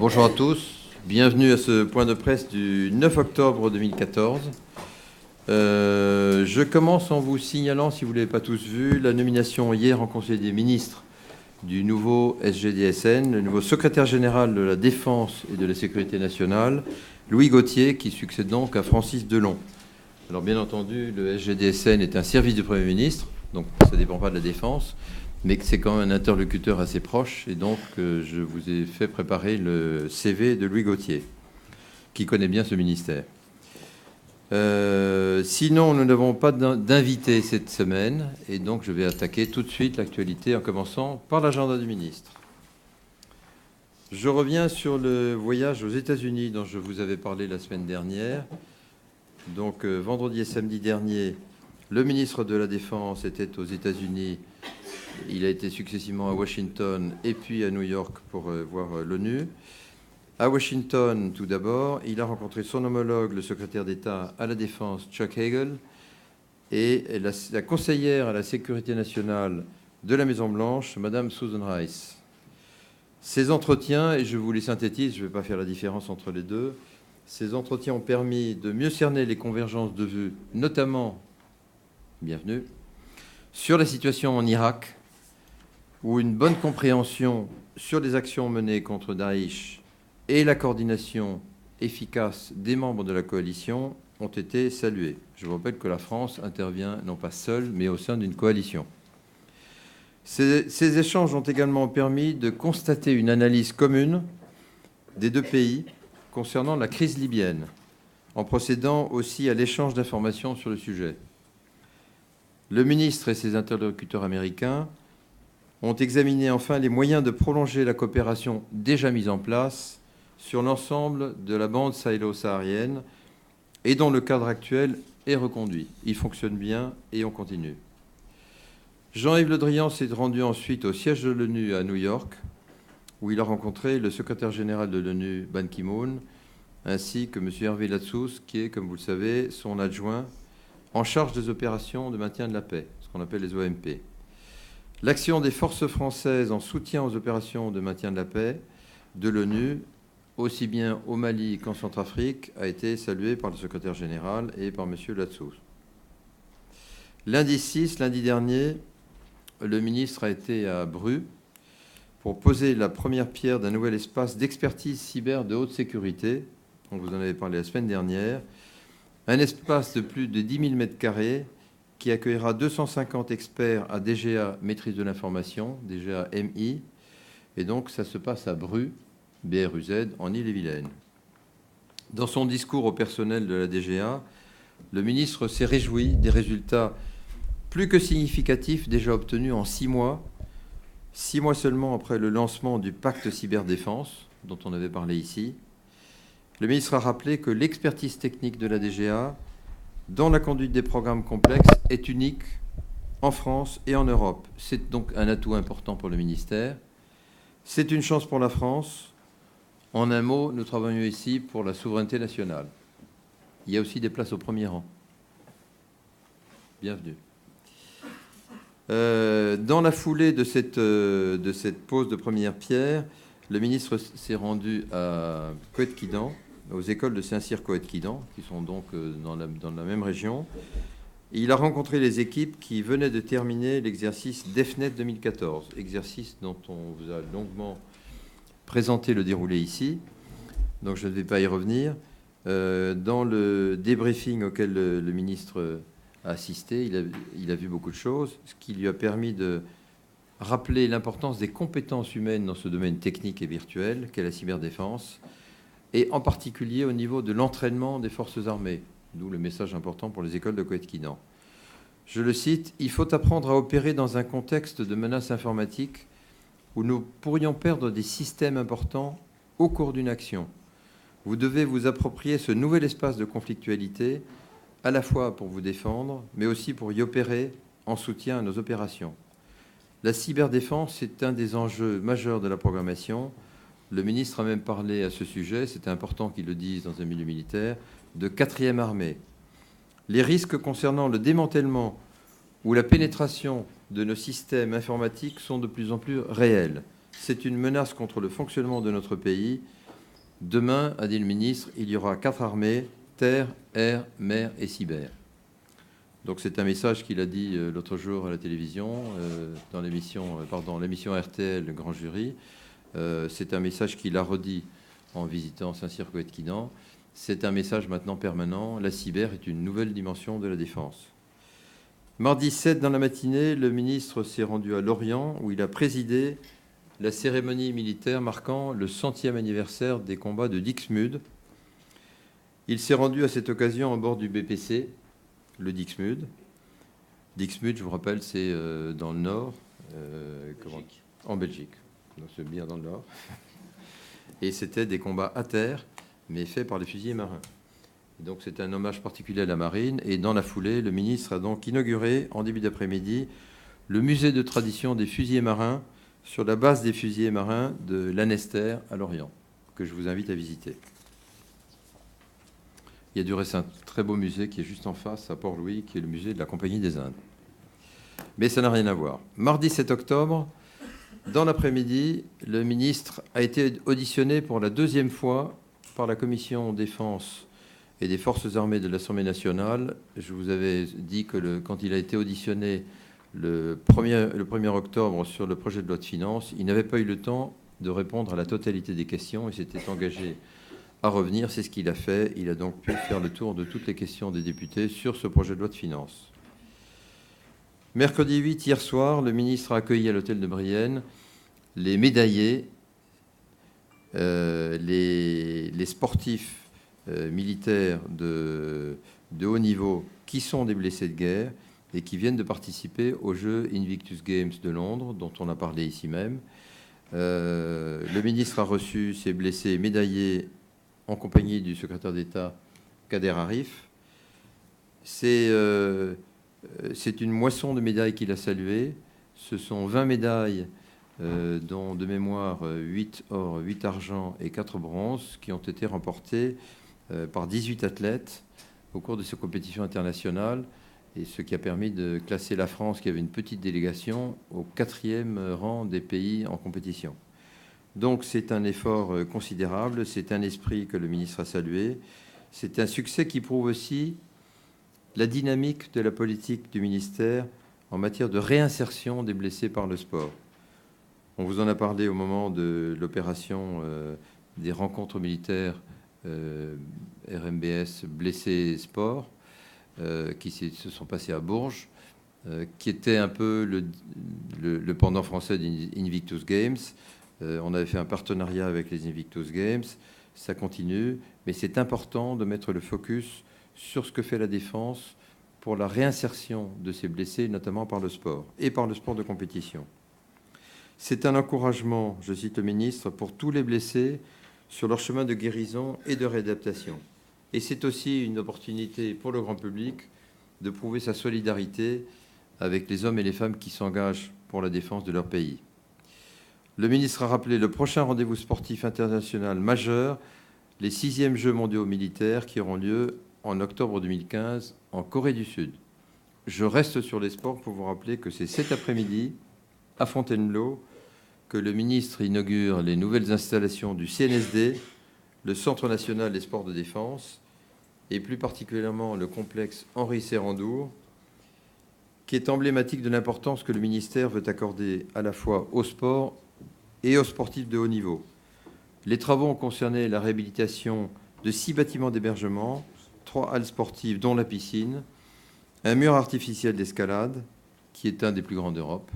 Bonjour à tous, bienvenue à ce point de presse du 9 octobre 2014. Je commence en vous signalant, si vous ne l'avez pas tous vu, la nomination hier en Conseil des ministres du nouveau SGDSN, le nouveau secrétaire général de la Défense et de la Sécurité nationale, Louis Gauthier, qui succède donc à Francis Delon. Alors bien entendu, le SGDSN est un service du Premier ministre, donc ça ne dépend pas de la Défense, mais que c'est quand même un interlocuteur assez proche, et donc je vous ai fait préparer le CV de Louis Gauthier, qui connaît bien ce ministère. Sinon, nous n'avons pas d'invité cette semaine, et donc je vais attaquer tout de suite l'actualité en commençant par l'agenda du ministre. Je reviens sur le voyage aux États-Unis dont je vous avais parlé la semaine dernière. Donc vendredi et samedi dernier, le ministre de la Défense était aux États-Unis. Il a été successivement à Washington et puis à New York pour voir l'ONU. À Washington, tout d'abord, il a rencontré son homologue, le secrétaire d'État à la Défense, Chuck Hagel, et la conseillère à la sécurité nationale de la Maison-Blanche, Madame Susan Rice. Ces entretiens, et je vous les synthétise, je ne vais pas faire la différence entre les deux, ces entretiens ont permis de mieux cerner les convergences de vues, notamment, bienvenue, sur la situation en Irak, où une bonne compréhension sur les actions menées contre Daesh et la coordination efficace des membres de la coalition ont été saluées. Je vous rappelle que la France intervient non pas seule, mais au sein d'une coalition. Ces échanges ont également permis de constater une analyse commune des deux pays concernant la crise libyenne, en procédant aussi à l'échange d'informations sur le sujet. Le ministre et ses interlocuteurs américains ont examiné enfin les moyens de prolonger la coopération déjà mise en place sur l'ensemble de la bande sahélo-saharienne et dont le cadre actuel est reconduit. Il fonctionne bien et on continue. Jean-Yves Le Drian s'est rendu ensuite au siège de l'ONU à New York, où il a rencontré le secrétaire général de l'ONU, Ban Ki-moon, ainsi que M. Hervé Latsous, qui est, comme vous le savez, son adjoint en charge des opérations de maintien de la paix, ce qu'on appelle les OMP. L'action des forces françaises en soutien aux opérations de maintien de la paix de l'ONU, aussi bien au Mali qu'en Centrafrique, a été saluée par le secrétaire général et par M. Latsous. Lundi 6, lundi dernier, le ministre a été à Bru pour poser la première pierre d'un nouvel espace d'expertise cyber de haute sécurité. On vous en avait parlé la semaine dernière. Un espace de plus de 10 000 m² qui accueillera 250 experts à DGA Maîtrise de l'information, DGA MI. Et donc, ça se passe à Bru, BRUZ, en Ille-et-Vilaine. Dans son discours au personnel de la DGA, le ministre s'est réjoui des résultats plus que significatifs déjà obtenus en 6 mois, 6 mois seulement après le lancement du pacte cyberdéfense, dont on avait parlé ici. Le ministre a rappelé que l'expertise technique de la DGA dans la conduite des programmes complexes est unique en France et en Europe. C'est donc un atout important pour le ministère. C'est une chance pour la France. En un mot, nous travaillons ici pour la souveraineté nationale. Il y a aussi des places au premier rang. Bienvenue. Dans la foulée de cette pose de première pierre, le ministre s'est rendu à Coët-Quidan, aux écoles de Saint-Cyr-Coët-Quidan, qui sont donc dans la même région. Et il a rencontré les équipes qui venaient de terminer l'exercice DEFNET 2014, exercice dont on vous a longuement présenté le déroulé ici, donc je ne vais pas y revenir. Dans le débriefing auquel le ministre a assisté, il a vu beaucoup de choses, ce qui lui a permis de rappeler l'importance des compétences humaines dans ce domaine technique et virtuel qu'est la cyberdéfense, et en particulier au niveau de l'entraînement des forces armées, d'où le message important pour les écoles de Coët-Quidan. Je le cite, « Il faut apprendre à opérer dans un contexte de menace informatique où nous pourrions perdre des systèmes importants au cours d'une action. Vous devez vous approprier ce nouvel espace de conflictualité, à la fois pour vous défendre, mais aussi pour y opérer en soutien à nos opérations. La cyberdéfense est un des enjeux majeurs de la programmation. Le ministre a même parlé à ce sujet, c'était important qu'il le dise dans un milieu militaire, de 4e armée. Les risques concernant le démantèlement ou la pénétration de nos systèmes informatiques sont de plus en plus réels. C'est une menace contre le fonctionnement de notre pays Demain, a dit le ministre, il y aura 4 armées, terre, air, mer et cyber. Donc c'est un message qu'il a dit l'autre jour à la télévision, dans l'émission RTL, le Grand Jury. C'est un message qu'il a redit en visitant Saint-Cyr-Coët-Quinan. C'est un message maintenant permanent. La cyber est une nouvelle dimension de la défense. Mardi 7 dans la matinée, le ministre s'est rendu à Lorient où il a présidé la cérémonie militaire marquant le 100e anniversaire des combats de Dixmude. Il s'est rendu à cette occasion à bord du BPC, le Dixmude. Dixmude, je vous rappelle, c'est dans le nord, en Belgique. Donc c'est bien dans le nord. Et c'était des combats à terre, mais faits par les fusiliers marins. Donc c'est un hommage particulier à la marine. Et dans la foulée, le ministre a donc inauguré, en début d'après-midi, le musée de tradition des fusiliers marins sur la base des fusiliers marins de Lanester à Lorient, que je vous invite à visiter. Il y a du reste un très beau musée qui est juste en face, à Port-Louis, qui est le musée de la Compagnie des Indes. Mais ça n'a rien à voir. Mardi 7 octobre, dans l'après-midi, le ministre a été auditionné pour la 2e fois par la Commission défense et des forces armées de l'Assemblée nationale. Je vous avais dit que quand il a été auditionné le 1er octobre sur le projet de loi de finances, il n'avait pas eu le temps de répondre à la totalité des questions et s'était engagé à revenir. C'est ce qu'il a fait. Il a donc pu faire le tour de toutes les questions des députés sur ce projet de loi de finances. Mercredi 8, hier soir, le ministre a accueilli à l'hôtel de Brienne les médaillés, les sportifs militaires de haut niveau qui sont des blessés de guerre et qui viennent de participer aux Jeux Invictus Games de Londres, dont on a parlé ici même. Le ministre a reçu ces blessés médaillés en compagnie du secrétaire d'État Kader Arif. C'est une moisson de médailles qu'il a saluées. Ce sont 20 médailles, dont de mémoire 8 or, 8 argent et 4 bronzes, qui ont été remportées par 18 athlètes au cours de ces compétitions internationales, et ce qui a permis de classer la France, qui avait une petite délégation, au 4e rang des pays en compétition. Donc c'est un effort considérable, c'est un esprit que le ministre a salué, c'est un succès qui prouve aussi la dynamique de la politique du ministère en matière de réinsertion des blessés par le sport. On vous en a parlé au moment de l'opération des rencontres militaires RMBS blessés sport, qui se sont passées à Bourges, qui était un peu le pendant français d'Invictus Games. On avait fait un partenariat avec les Invictus Games, ça continue, mais c'est important de mettre le focus sur ce que fait la défense pour la réinsertion de ces blessés, notamment par le sport et par le sport de compétition. C'est un encouragement, je cite le ministre, pour tous les blessés sur leur chemin de guérison et de réadaptation. Et c'est aussi une opportunité pour le grand public de prouver sa solidarité avec les hommes et les femmes qui s'engagent pour la défense de leur pays. Le ministre a rappelé le prochain rendez-vous sportif international majeur, les 6e Jeux mondiaux militaires qui auront lieu en octobre 2015 en Corée du Sud. Je reste sur les sports pour vous rappeler que c'est cet après-midi, à Fontainebleau, que le ministre inaugure les nouvelles installations du CNSD, le Centre national des sports de défense, et plus particulièrement le complexe Henri Serrandour, qui est emblématique de l'importance que le ministère veut accorder à la fois au sport et aux sportifs de haut niveau. Les travaux ont concerné la réhabilitation de 6 bâtiments d'hébergement, 3 halles sportives, dont la piscine, un mur artificiel d'escalade, qui est un des plus grands d'Europe,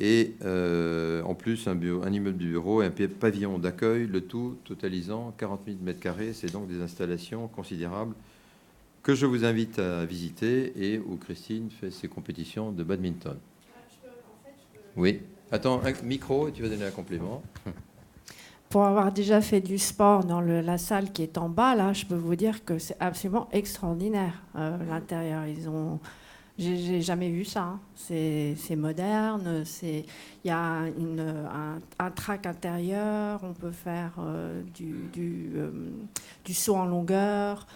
et en plus un immeuble de bureau et un pavillon d'accueil, le tout totalisant 40 000 m². C'est donc des installations considérables que je vous invite à visiter et où Christine fait ses compétitions de badminton. Oui. Attends, un micro et tu vas donner un complément. Pour avoir déjà fait du sport dans la salle qui est en bas, là, je peux vous dire que c'est absolument extraordinaire. L'intérieur, j'ai jamais vu ça. Hein. C'est moderne. Il y a un track intérieur. On peut faire du saut en longueur.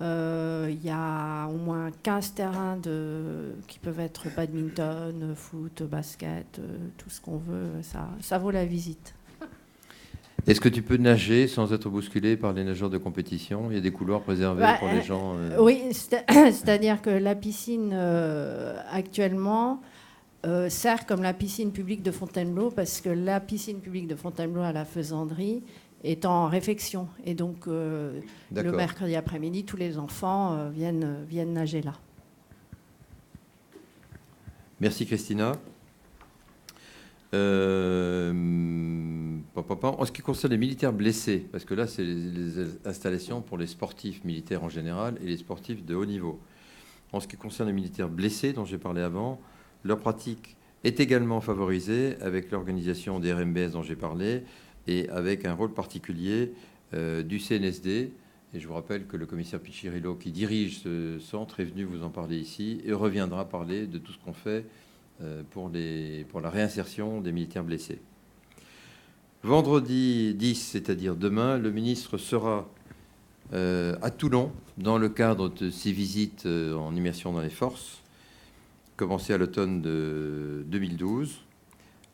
Il y a au moins 15 terrains qui peuvent être badminton, foot, basket, tout ce qu'on veut. Ça vaut la visite. Est-ce que tu peux nager sans être bousculé par les nageurs de compétition? Il y a des couloirs préservés pour les gens Oui, c'est-à-dire que la piscine, actuellement, sert comme la piscine publique de Fontainebleau, parce que la piscine publique de Fontainebleau à la Faisanderie est en réfection. Et donc, le mercredi après-midi, tous les enfants viennent nager là. Merci, Christina. En ce qui concerne les militaires blessés, parce que là, c'est les installations pour les sportifs militaires en général et les sportifs de haut niveau. En ce qui concerne les militaires blessés, dont j'ai parlé avant, leur pratique est également favorisée avec l'organisation des RMBS dont j'ai parlé et avec un rôle particulier du CNSD. Et je vous rappelle que le commissaire Pichirillo, qui dirige ce centre, est venu vous en parler ici et reviendra parler de tout ce qu'on fait pour la réinsertion des militaires blessés. Vendredi 10, c'est-à-dire demain, le ministre sera à Toulon dans le cadre de ses visites en immersion dans les forces, commencées à l'automne de 2012.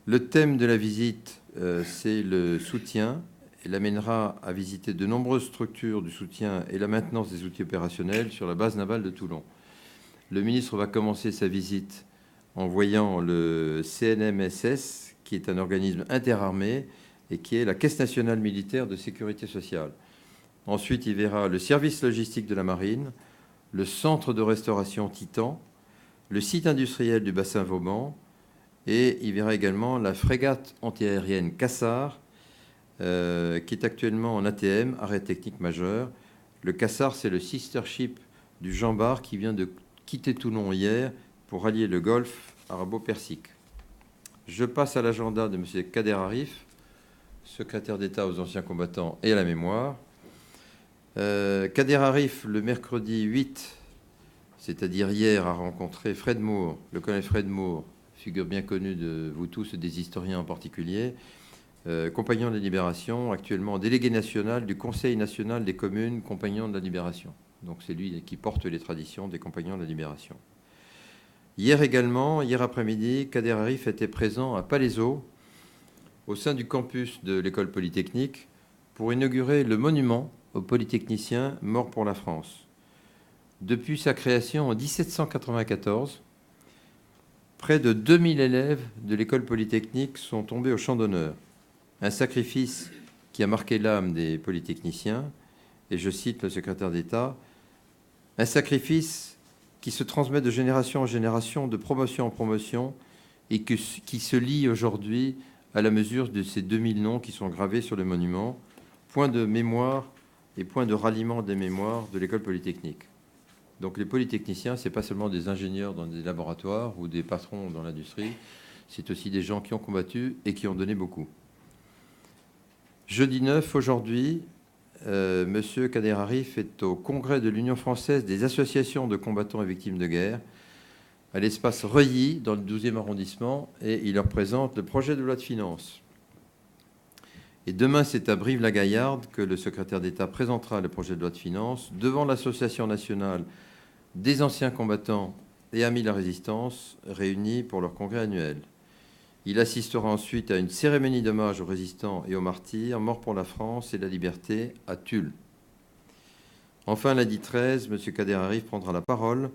Le thème de la visite, c'est le soutien. Il amènera à visiter de nombreuses structures du soutien et la maintenance des outils opérationnels sur la base navale de Toulon. Le ministre va commencer sa visite en voyant le CNMSS, qui est un organisme interarmé et qui est la Caisse nationale militaire de sécurité sociale. Ensuite, il verra le service logistique de la marine, le centre de restauration Titan, le site industriel du bassin Vauban, et il verra également la frégate antiaérienne Cassard, qui est actuellement en ATM, arrêt technique majeur. Le Cassard, c'est le sister ship du Jean Bart qui vient de quitter Toulon hier pour rallier le golfe arabo-persique. Je passe à l'agenda de M. Kader Arif, secrétaire d'État aux anciens combattants et à la mémoire. Kader Arif, le mercredi 8, c'est-à-dire hier, a rencontré Fred Moore, le colonel Fred Moore, figure bien connue de vous tous et des historiens en particulier, compagnon de la Libération, actuellement délégué national du Conseil national des communes compagnons de la Libération. Donc c'est lui qui porte les traditions des compagnons de la Libération. Hier également, hier après-midi, Kader Arif était présent à Palaiseau, au sein du campus de l'école polytechnique, pour inaugurer le monument aux polytechniciens morts pour la France. Depuis sa création en 1794, près de 2000 élèves de l'école polytechnique sont tombés au champ d'honneur. Un sacrifice qui a marqué l'âme des polytechniciens, et je cite le secrétaire d'État, un sacrifice qui se transmet de génération en génération, de promotion en promotion, et qui se lie aujourd'hui à la mesure de ces 2000 noms qui sont gravés sur le monument, point de mémoire et point de ralliement des mémoires de l'école polytechnique. Donc les polytechniciens, ce n'est pas seulement des ingénieurs dans des laboratoires ou des patrons dans l'industrie, c'est aussi des gens qui ont combattu et qui ont donné beaucoup. Jeudi 9, aujourd'hui, M. Kader Arif est au congrès de l'Union française des associations de combattants et victimes de guerre, à l'espace Reuilly, dans le 12e arrondissement, et il leur présente le projet de loi de finances. Et demain, c'est à Brive-la-Gaillarde que le secrétaire d'État présentera le projet de loi de finances devant l'Association nationale des anciens combattants et amis de la résistance, réunis pour leur congrès annuel. Il assistera ensuite à une cérémonie d'hommage aux résistants et aux martyrs morts pour la France et la liberté à Tulle. Enfin, lundi 13, M. Kader Arif prendra la parole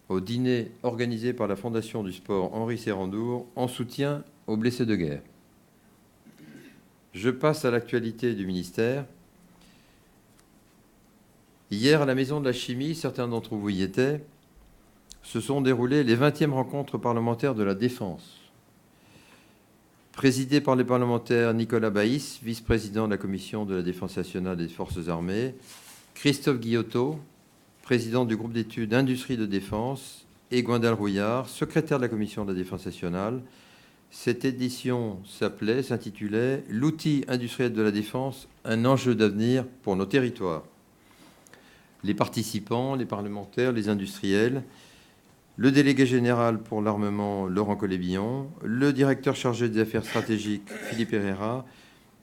au dîner organisé par la Fondation du sport Henri Serrandour en soutien aux blessés de guerre. Je passe à l'actualité du ministère. Hier, à la Maison de la Chimie, certains d'entre vous y étaient, se sont déroulées les 20e rencontres parlementaires de la Défense. Présidé par les parlementaires Nicolas Baïs, vice-président de la Commission de la Défense nationale et des Forces armées, Christophe Guillotot, président du groupe d'études Industrie de défense, et Gwendal Rouillard, secrétaire de la Commission de la Défense nationale. Cette édition s'intitulait « L'outil industriel de la défense, un enjeu d'avenir pour nos territoires ». Les participants, les parlementaires, les industriels, le délégué général pour l'armement, Laurent Collet-Billon, le directeur chargé des affaires stratégiques, Philippe Herrera,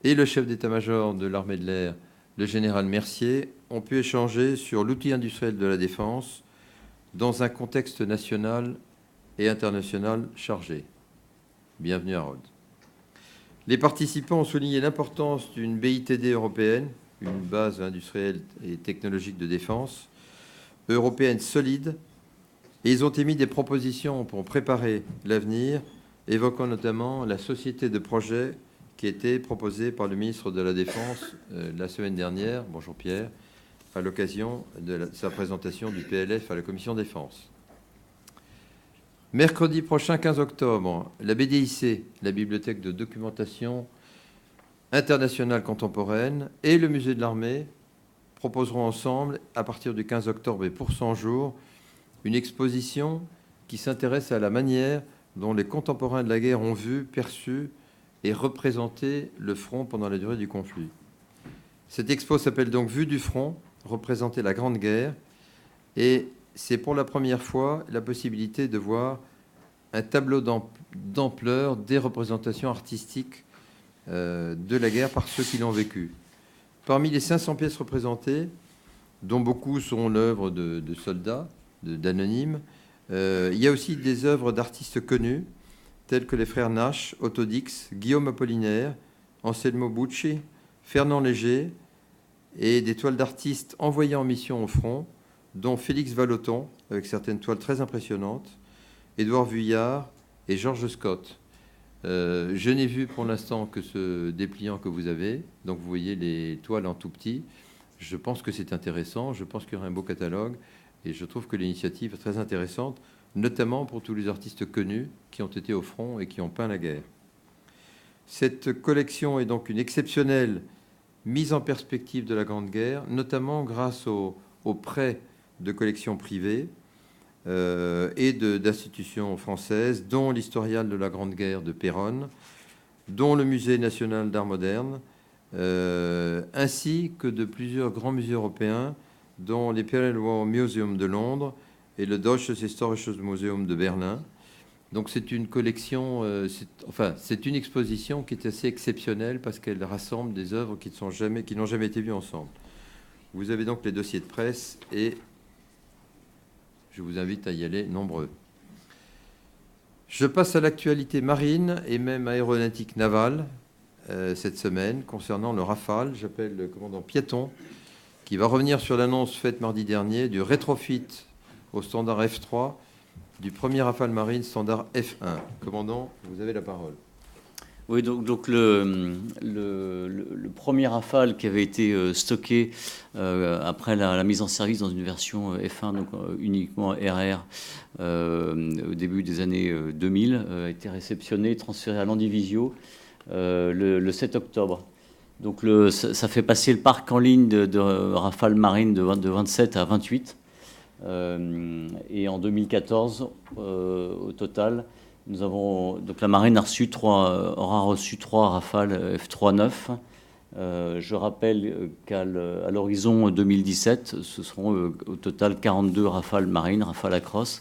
et le chef d'état-major de l'armée de l'air, le général Mercier, ont pu échanger sur l'outil industriel de la défense dans un contexte national et international chargé. Bienvenue à Rhodes. Les participants ont souligné l'importance d'une BITD européenne, une base industrielle et technologique de défense, européenne solide, et ils ont émis des propositions pour préparer l'avenir, évoquant notamment la société de projet qui a été proposée par le ministre de la Défense la semaine dernière, bonjour Pierre, à l'occasion de sa présentation du PLF à la Commission Défense. Mercredi prochain, 15 octobre, la BDIC, la Bibliothèque de documentation internationale contemporaine, et le Musée de l'Armée proposeront ensemble, à partir du 15 octobre et pour 100 jours, une exposition qui s'intéresse à la manière dont les contemporains de la guerre ont vu, perçu et représenté le front pendant la durée du conflit. Cette expo s'appelle donc Vue du front, représenter la Grande Guerre, et c'est pour la première fois la possibilité de voir un tableau d'ampleur des représentations artistiques de la guerre par ceux qui l'ont vécu. Parmi les 500 pièces représentées, dont beaucoup sont l'œuvre de soldats, d'anonymes, il y a aussi des œuvres d'artistes connus, tels que les frères Nash, Otto Dix, Guillaume Apollinaire, Anselmo Bucci, Fernand Léger, et des toiles d'artistes envoyés en mission au front, dont Félix Vallotton, avec certaines toiles très impressionnantes, Édouard Vuillard et George Scott. Je n'ai vu pour l'instant que ce dépliant que vous avez, donc vous voyez les toiles en tout petit. Je pense que c'est intéressant, je pense qu'il y aura un beau catalogue, et je trouve que l'initiative est très intéressante, notamment pour tous les artistes connus qui ont été au front et qui ont peint la guerre. Cette collection est donc une exceptionnelle mise en perspective de la Grande Guerre, notamment grâce aux prêts de collections privées et d'institutions françaises, dont l'Historial de la Grande Guerre de Péronne, dont le Musée national d'art moderne, ainsi que de plusieurs grands musées européens, dont l'Imperial War Museum de Londres et le Deutsches Historisches Museum de Berlin. Donc c'est une collection, c'est une exposition qui est assez exceptionnelle parce qu'elle rassemble des œuvres qui n'ont jamais été vues ensemble. Vous avez donc les dossiers de presse et je vous invite à y aller nombreux. Je passe à l'actualité marine et même aéronautique navale cette semaine concernant le Rafale. J'appelle le commandant Piéton qui va revenir sur l'annonce faite mardi dernier du rétrofit au standard F3 du premier Rafale Marine standard F1. Commandant, vous avez la parole. Oui, donc le premier Rafale qui avait été stocké après la mise en service dans une version F1, donc uniquement RR, au début des années 2000, a été réceptionné et transféré à Landivisio le 7 octobre. Donc ça fait passer le parc en ligne de Rafale Marine de 27 à 28. Et en 2014, au total, donc la marine aura reçu 3 Rafale F3-9. Je rappelle qu'à l'horizon 2017, ce seront au total 42 Rafale marine, Rafale Acros,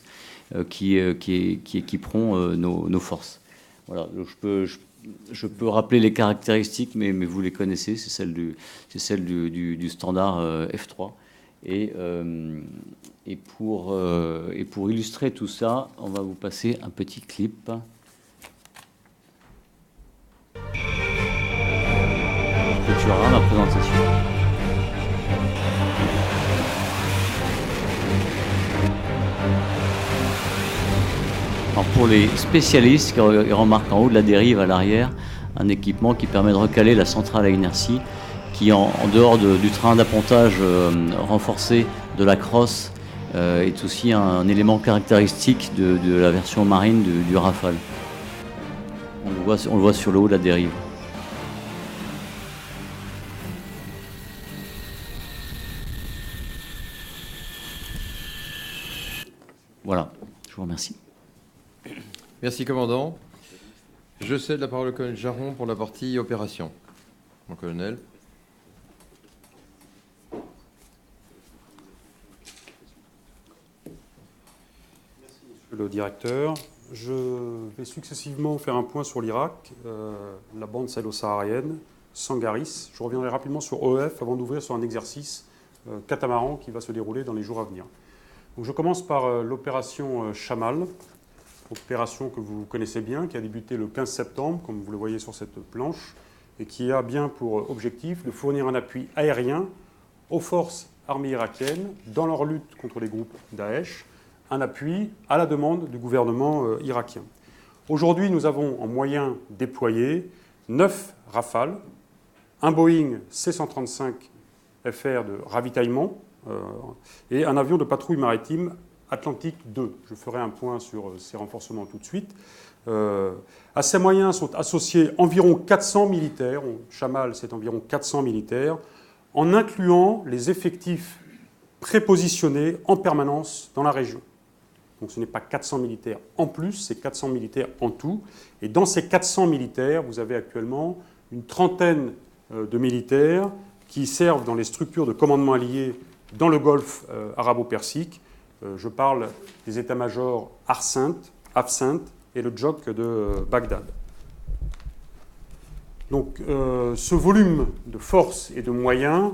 qui équiperont nos forces. Voilà, donc je peux rappeler les caractéristiques, mais vous les connaissez, c'est celle du standard F3. Et pour illustrer tout ça, on va vous passer un petit clip. Tu auras ma présentation. Alors pour les spécialistes, ils remarquent en haut de la dérive à l'arrière un équipement qui permet de recaler la centrale à inertie qui, en dehors du train d'appontage renforcé de la crosse, est aussi un élément caractéristique de la version marine du Rafale. On le voit sur le haut de la dérive. Voilà, je vous remercie. Merci, commandant. Je cède la parole au colonel Jaron pour la partie opération. Mon colonel. Le directeur. Je vais successivement faire un point sur l'Irak, la bande sahélo-saharienne, Sangaris. Je reviendrai rapidement sur OEF avant d'ouvrir sur un exercice catamaran qui va se dérouler dans les jours à venir. Donc je commence par l'opération Chamal opération que vous connaissez bien, qui a débuté le 15 septembre, comme vous le voyez sur cette planche, et qui a bien pour objectif de fournir un appui aérien aux forces armées irakiennes dans leur lutte contre les groupes Daesh, un appui à la demande du gouvernement irakien. Aujourd'hui, nous avons en moyen déployé 9 Rafales, un Boeing C-135 FR de ravitaillement et un avion de patrouille maritime Atlantique 2. Je ferai un point sur ces renforcements tout de suite. À ces moyens sont associés environ 400 militaires. Chamal, c'est environ 400 militaires, en incluant les effectifs prépositionnés en permanence dans la région. Donc ce n'est pas 400 militaires en plus, c'est 400 militaires en tout. Et dans ces 400 militaires, vous avez actuellement une trentaine de militaires qui servent dans les structures de commandement alliés dans le Golfe arabo-persique. Je parle des états-majors Afsint et le Djok de Bagdad. Donc ce volume de forces et de moyens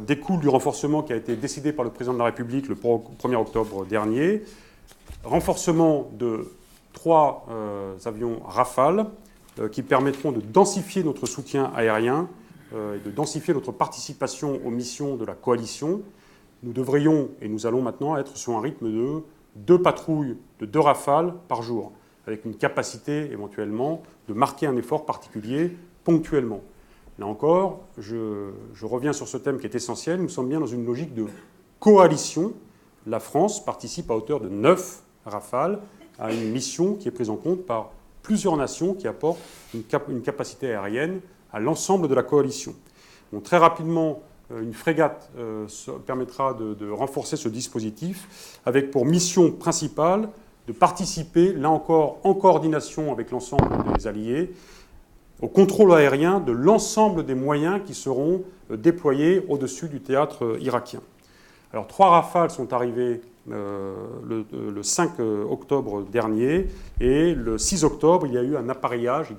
découle du renforcement qui a été décidé par le président de la République le 1er octobre dernier. Renforcement de 3 avions Rafale qui permettront de densifier notre soutien aérien et de densifier notre participation aux missions de la coalition. Nous devrions, et nous allons maintenant être sur un rythme de 2 patrouilles de 2 Rafales par jour, avec une capacité éventuellement de marquer un effort particulier ponctuellement. Là encore, je reviens sur ce thème qui est essentiel. Nous sommes bien dans une logique de coalition. La France participe à hauteur de 9 Rafales à une mission qui est prise en compte par plusieurs nations qui apportent une capacité aérienne à l'ensemble de la coalition. Donc, très rapidement, une frégate permettra de renforcer ce dispositif avec pour mission principale de participer, là encore, en coordination avec l'ensemble des alliés, au contrôle aérien de l'ensemble des moyens qui seront déployés au-dessus du théâtre irakien. Alors, 3 Rafales sont arrivés le 5 octobre dernier, et le 6 octobre, il y a eu appareillage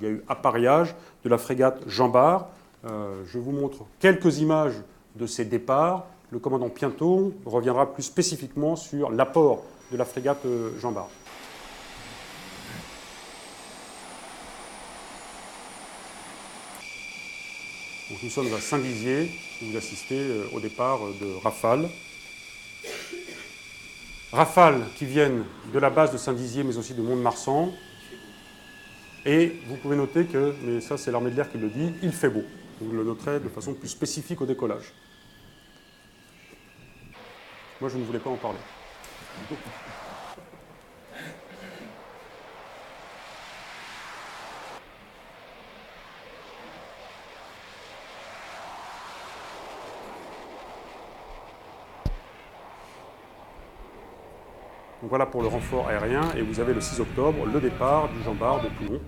de la frégate Jean Bart. Je vous montre quelques images de ces départs. Le commandant Pientot reviendra plus spécifiquement sur l'apport de la frégate Jean Bart. Donc nous sommes à Saint-Dizier, où vous assistez au départ de Rafale. Rafales qui viennent de la base de Saint-Dizier, mais aussi de Mont-de-Marsan. Et vous pouvez noter que, mais ça c'est l'armée de l'air qui le dit, il fait beau. Vous le noterez de façon plus spécifique au décollage. Moi, je ne voulais pas en parler. Donc voilà pour le renfort aérien, et vous avez le 6 octobre le départ du Jean Bart de Toulon.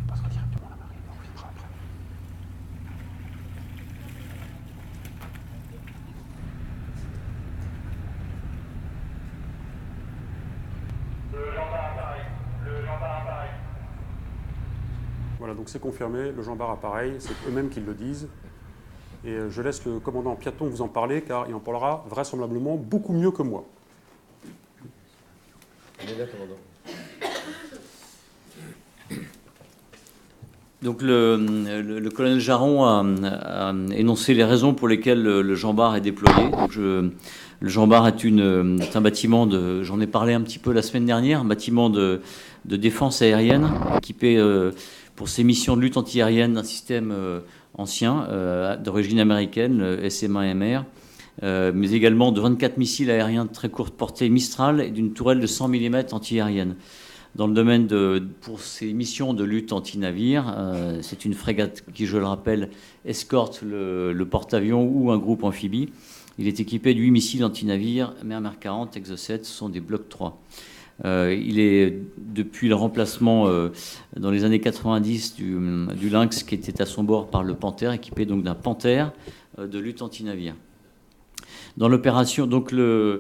On passera directement à la marine, on reviendra après. Voilà, donc c'est confirmé, le Jean Bart appareil, c'est eux-mêmes qui le disent. Et je laisse le commandant Piaton vous en parler, car il en parlera vraisemblablement beaucoup mieux que moi. On est là, commandant. Donc le colonel Jaron a énoncé les raisons pour lesquelles le Jean Bart est déployé. Donc le Jean Bart est un bâtiment j'en ai parlé un petit peu la semaine dernière, un bâtiment de défense aérienne équipé pour ses missions de lutte antiaérienne d'un système ancien d'origine américaine, le SM-1MR, mais également de 24 missiles aériens de très courte portée Mistral et d'une tourelle de 100 mm antiaérienne. Dans le domaine pour ses missions de lutte anti-navire, c'est une frégate qui, je le rappelle, escorte le porte-avions ou un groupe amphibie. Il est équipé de 8 missiles anti-navires, Mermer 40, Exocet, ce sont des Block 3. Il est, depuis le remplacement dans les années 90 du Lynx qui était à son bord par le Panther, équipé donc d'un Panther de lutte anti-navire. Dans l'opération, donc dans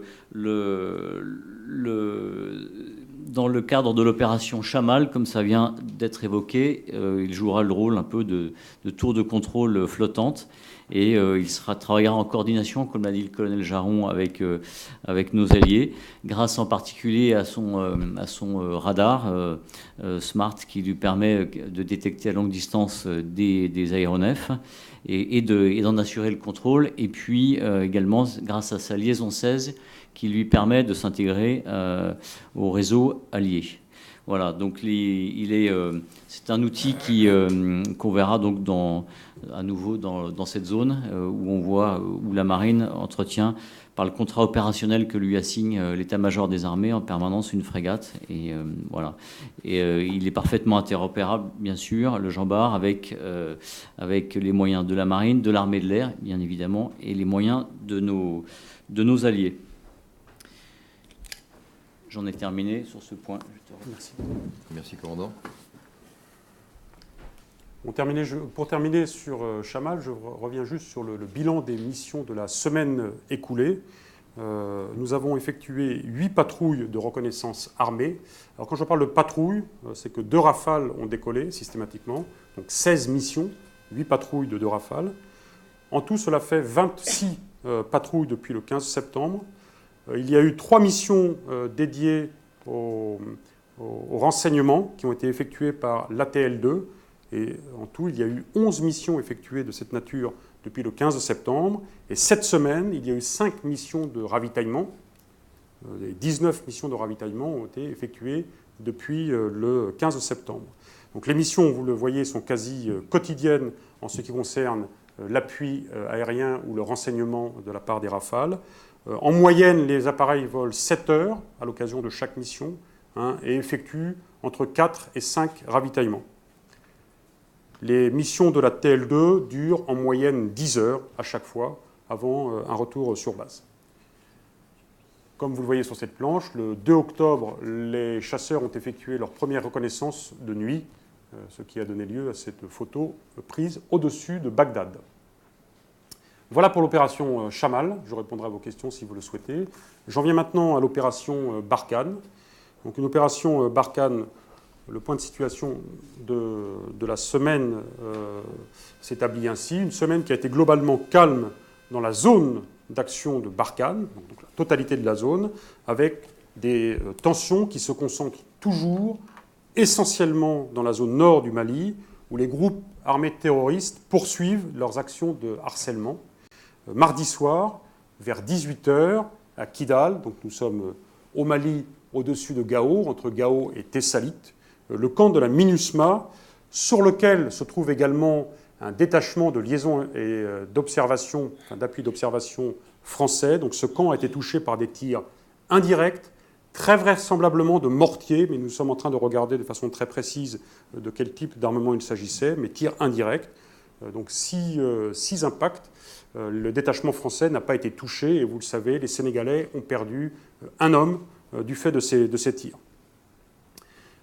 le cadre de l'opération Chamal, comme ça vient d'être évoqué, il jouera le rôle un peu de tour de contrôle flottante. Et il travaillera en coordination, comme l'a dit le colonel Jaron, avec nos alliés, grâce en particulier à son radar SMART, qui lui permet de détecter à longue distance des aéronefs et d'en assurer le contrôle. Et puis également grâce à sa liaison 16, qui lui permet de s'intégrer au réseau allié. Voilà, donc c'est un outil qu'on verra donc à nouveau dans cette zone où la marine entretient par le contrat opérationnel que lui assigne l'état-major des armées en permanence une frégate. Et voilà. Et il est parfaitement interopérable, bien sûr, le Jean-Bart, avec les moyens de la marine, de l'armée de l'air, bien évidemment, et les moyens de nos alliés. J'en ai terminé sur ce point. Merci. Merci, commandant. Pour terminer sur Chamal, je reviens juste sur le bilan des missions de la semaine écoulée. Nous avons effectué 8 patrouilles de reconnaissance armée. Alors quand je parle de patrouilles, c'est que 2 Rafales ont décollé systématiquement, donc 16 missions, 8 patrouilles de 2 Rafales. En tout, cela fait 26 patrouilles depuis le 15 septembre. Il y a eu 3 missions dédiées au renseignement qui ont été effectuées par l'ATL2. Et en tout, il y a eu 11 missions effectuées de cette nature depuis le 15 septembre. Et cette semaine, il y a eu 5 missions de ravitaillement. Les 19 missions de ravitaillement ont été effectuées depuis le 15 septembre. Donc les missions, vous le voyez, sont quasi quotidiennes en ce qui concerne l'appui aérien ou le renseignement de la part des Rafales. En moyenne, les appareils volent 7 heures à l'occasion de chaque mission et effectuent entre 4 et 5 ravitaillements. Les missions de la TL2 durent en moyenne 10 heures à chaque fois avant un retour sur base. Comme vous le voyez sur cette planche, le 2 octobre, les chasseurs ont effectué leur première reconnaissance de nuit, ce qui a donné lieu à cette photo prise au-dessus de Bagdad. Voilà pour l'opération Chamal. Je répondrai à vos questions si vous le souhaitez. J'en viens maintenant à l'opération Barkhane. Donc une opération Barkhane, le point de situation de la semaine s'établit ainsi. Une semaine qui a été globalement calme dans la zone d'action de Barkhane, donc la totalité de la zone, avec des tensions qui se concentrent toujours essentiellement dans la zone nord du Mali, où les groupes armés terroristes poursuivent leurs actions de harcèlement. Mardi soir, vers 18h, à Kidal, donc nous sommes au Mali, au-dessus de Gao, entre Gao et Tessalit, le camp de la MINUSMA, sur lequel se trouve également un détachement de liaison et d'observation, d'appui d'observation français. Donc ce camp a été touché par des tirs indirects, très vraisemblablement de mortiers, mais nous sommes en train de regarder de façon très précise de quel type d'armement il s'agissait, mais tirs indirects. Donc 6 impacts. Le détachement français n'a pas été touché, et vous le savez, les Sénégalais ont perdu un homme du fait de ces tirs.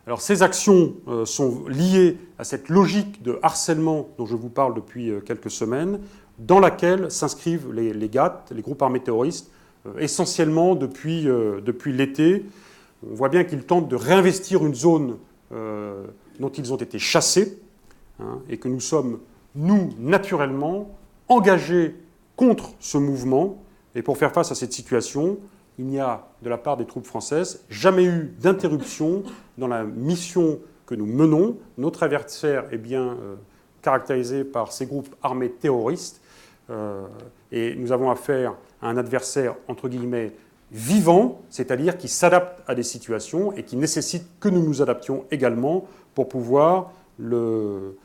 Alors ces actions sont liées à cette logique de harcèlement dont je vous parle depuis quelques semaines, dans laquelle s'inscrivent les GAT, les groupes armés terroristes, essentiellement depuis l'été. On voit bien qu'ils tentent de réinvestir une zone dont ils ont été chassés, et que nous sommes, nous, naturellement, engagés contre ce mouvement. Et pour faire face à cette situation, il n'y a, de la part des troupes françaises, jamais eu d'interruption dans la mission que nous menons. Notre adversaire est bien caractérisé par ces groupes armés terroristes. Et nous avons affaire à un adversaire, entre guillemets, vivant, c'est-à-dire qui s'adapte à des situations et qui nécessite que nous nous adaptions également pour pouvoir le